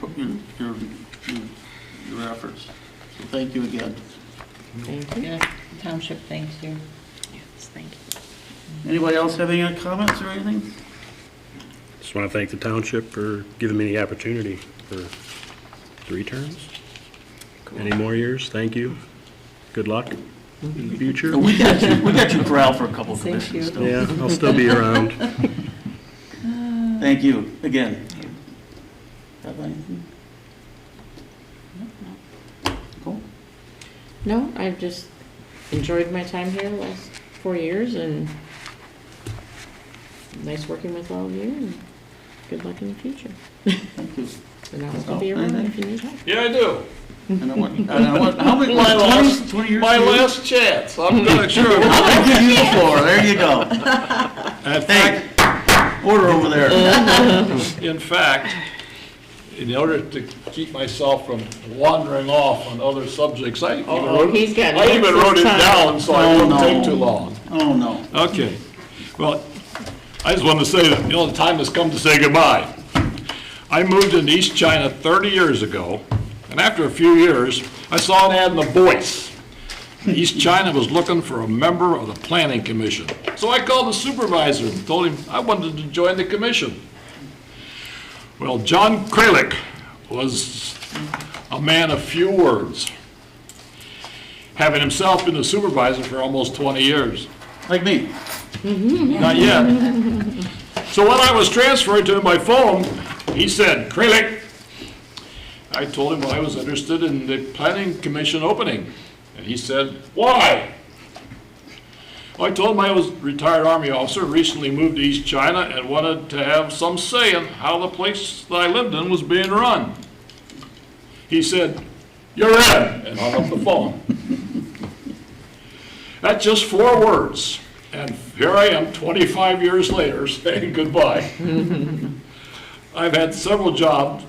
efforts. So thank you again. Thank you. Yeah, township thanks you. Yes, thank you. Anybody else have any comments or anything? Just want to thank the township for giving me the opportunity for 3 terms. Any more years? Thank you. Good luck in the future. We got you corralled for a couple of Thank commissions you. still. Yeah, I'll still be around. Thank you again. Have anything? Cool. No, I've just enjoyed my time here the last 4 years, and nice working with all of you, and good luck in the future. Thank you. And I'll still be around if you need help. Yeah, I do. And I want, how many, My 20 years? My for you? last chance. I'm gonna sure. I'll give you the floor, there you go. Hey, order over there. In fact, in order to keep myself from wandering off on other subjects, I even wrote he's got I even next wrote it time. down so it Oh, wouldn't no. take too long. Oh, no. Okay. Well, I just wanted to say that, the time has come to say goodbye. I moved into East China 30 years ago, and after a few years, I saw an ad in The Voice. East China was looking for a member of the Planning Commission. So I called the supervisor and told him I wanted to join the commission. Well, John Kralik was a man of few words, having himself been the supervisor for almost 20 years. Like me. Not yet. So when I was transferred to him by phone, he said, Kralik. I told him I was interested in the Planning Commission opening. And he said, why? Well, I told him I was a retired Army officer, recently moved to East China, and wanted to have some say in how the place that I lived in was being run. He said, you're in, and hung up the phone. That's just 4 words. And here I am 25 years later saying goodbye. I've had several jobs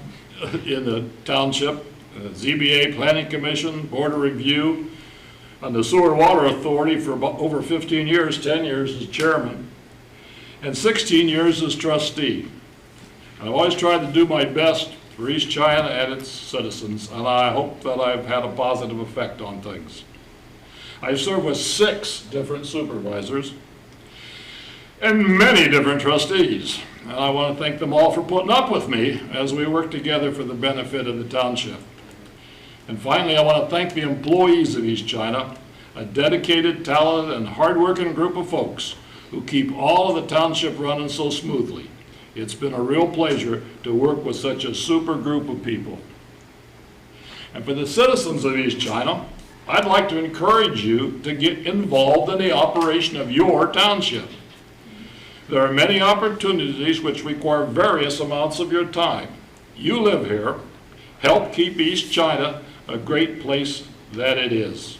in the township, ZBA, Planning Commission, Board of Review, on the Sewer and Water Authority for about over 15 years, 10 years as chairman, and 16 years as trustee. I've always tried to do my best for East China and its citizens, and I hope that I've had a positive effect on things. I've served with 6 different supervisors and many different trustees. And I want to thank them all for putting up with me as we work together for the benefit of the township. And finally, I want to thank the employees of East China, a dedicated, talented, and hardworking group of folks who keep all of the township running so smoothly. It's been a real pleasure to work with such a super group of people. And for the citizens of East China, I'd like to encourage you to get involved in the operation of your township. There are many opportunities which require various amounts of your time. You live here. Help keep East China a great place that it is.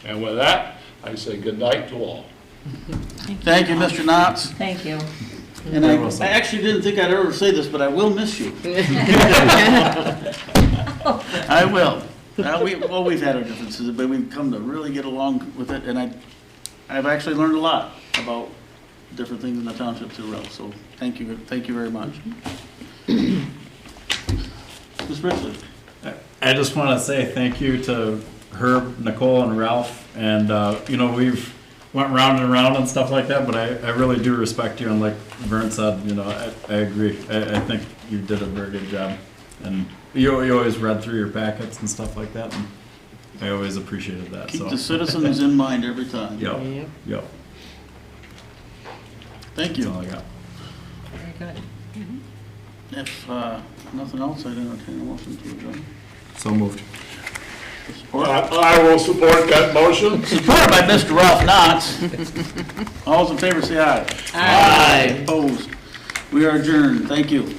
And with that, I say good night to all. Thank you, Mr. Knotts. Thank you. And I actually didn't think I'd ever say this, but I will miss you. I will. We've had our differences, but we've come to really get along with it, and I've actually learned a lot about different things in the township too, Ralph, so thank you very much. Ms. Richley? I just want to say thank you to Herb, Nicole, and Ralph, and we've went round and round and stuff like that, but I really do respect you, and like Vern said, I agree. I think you did a very good job, and you always read through your packets and stuff like that, and I always appreciated that. Keep So the citizens in mind every time. Yep. Thank That's you. all I got. Very good. If nothing else, I'd entertain a motion to adjourn. So moved. Support? I will support that motion. Supported by Mr. Ralph Knotts. All those in favor say aye. Aye. Opposed? We are adjourned. Thank you.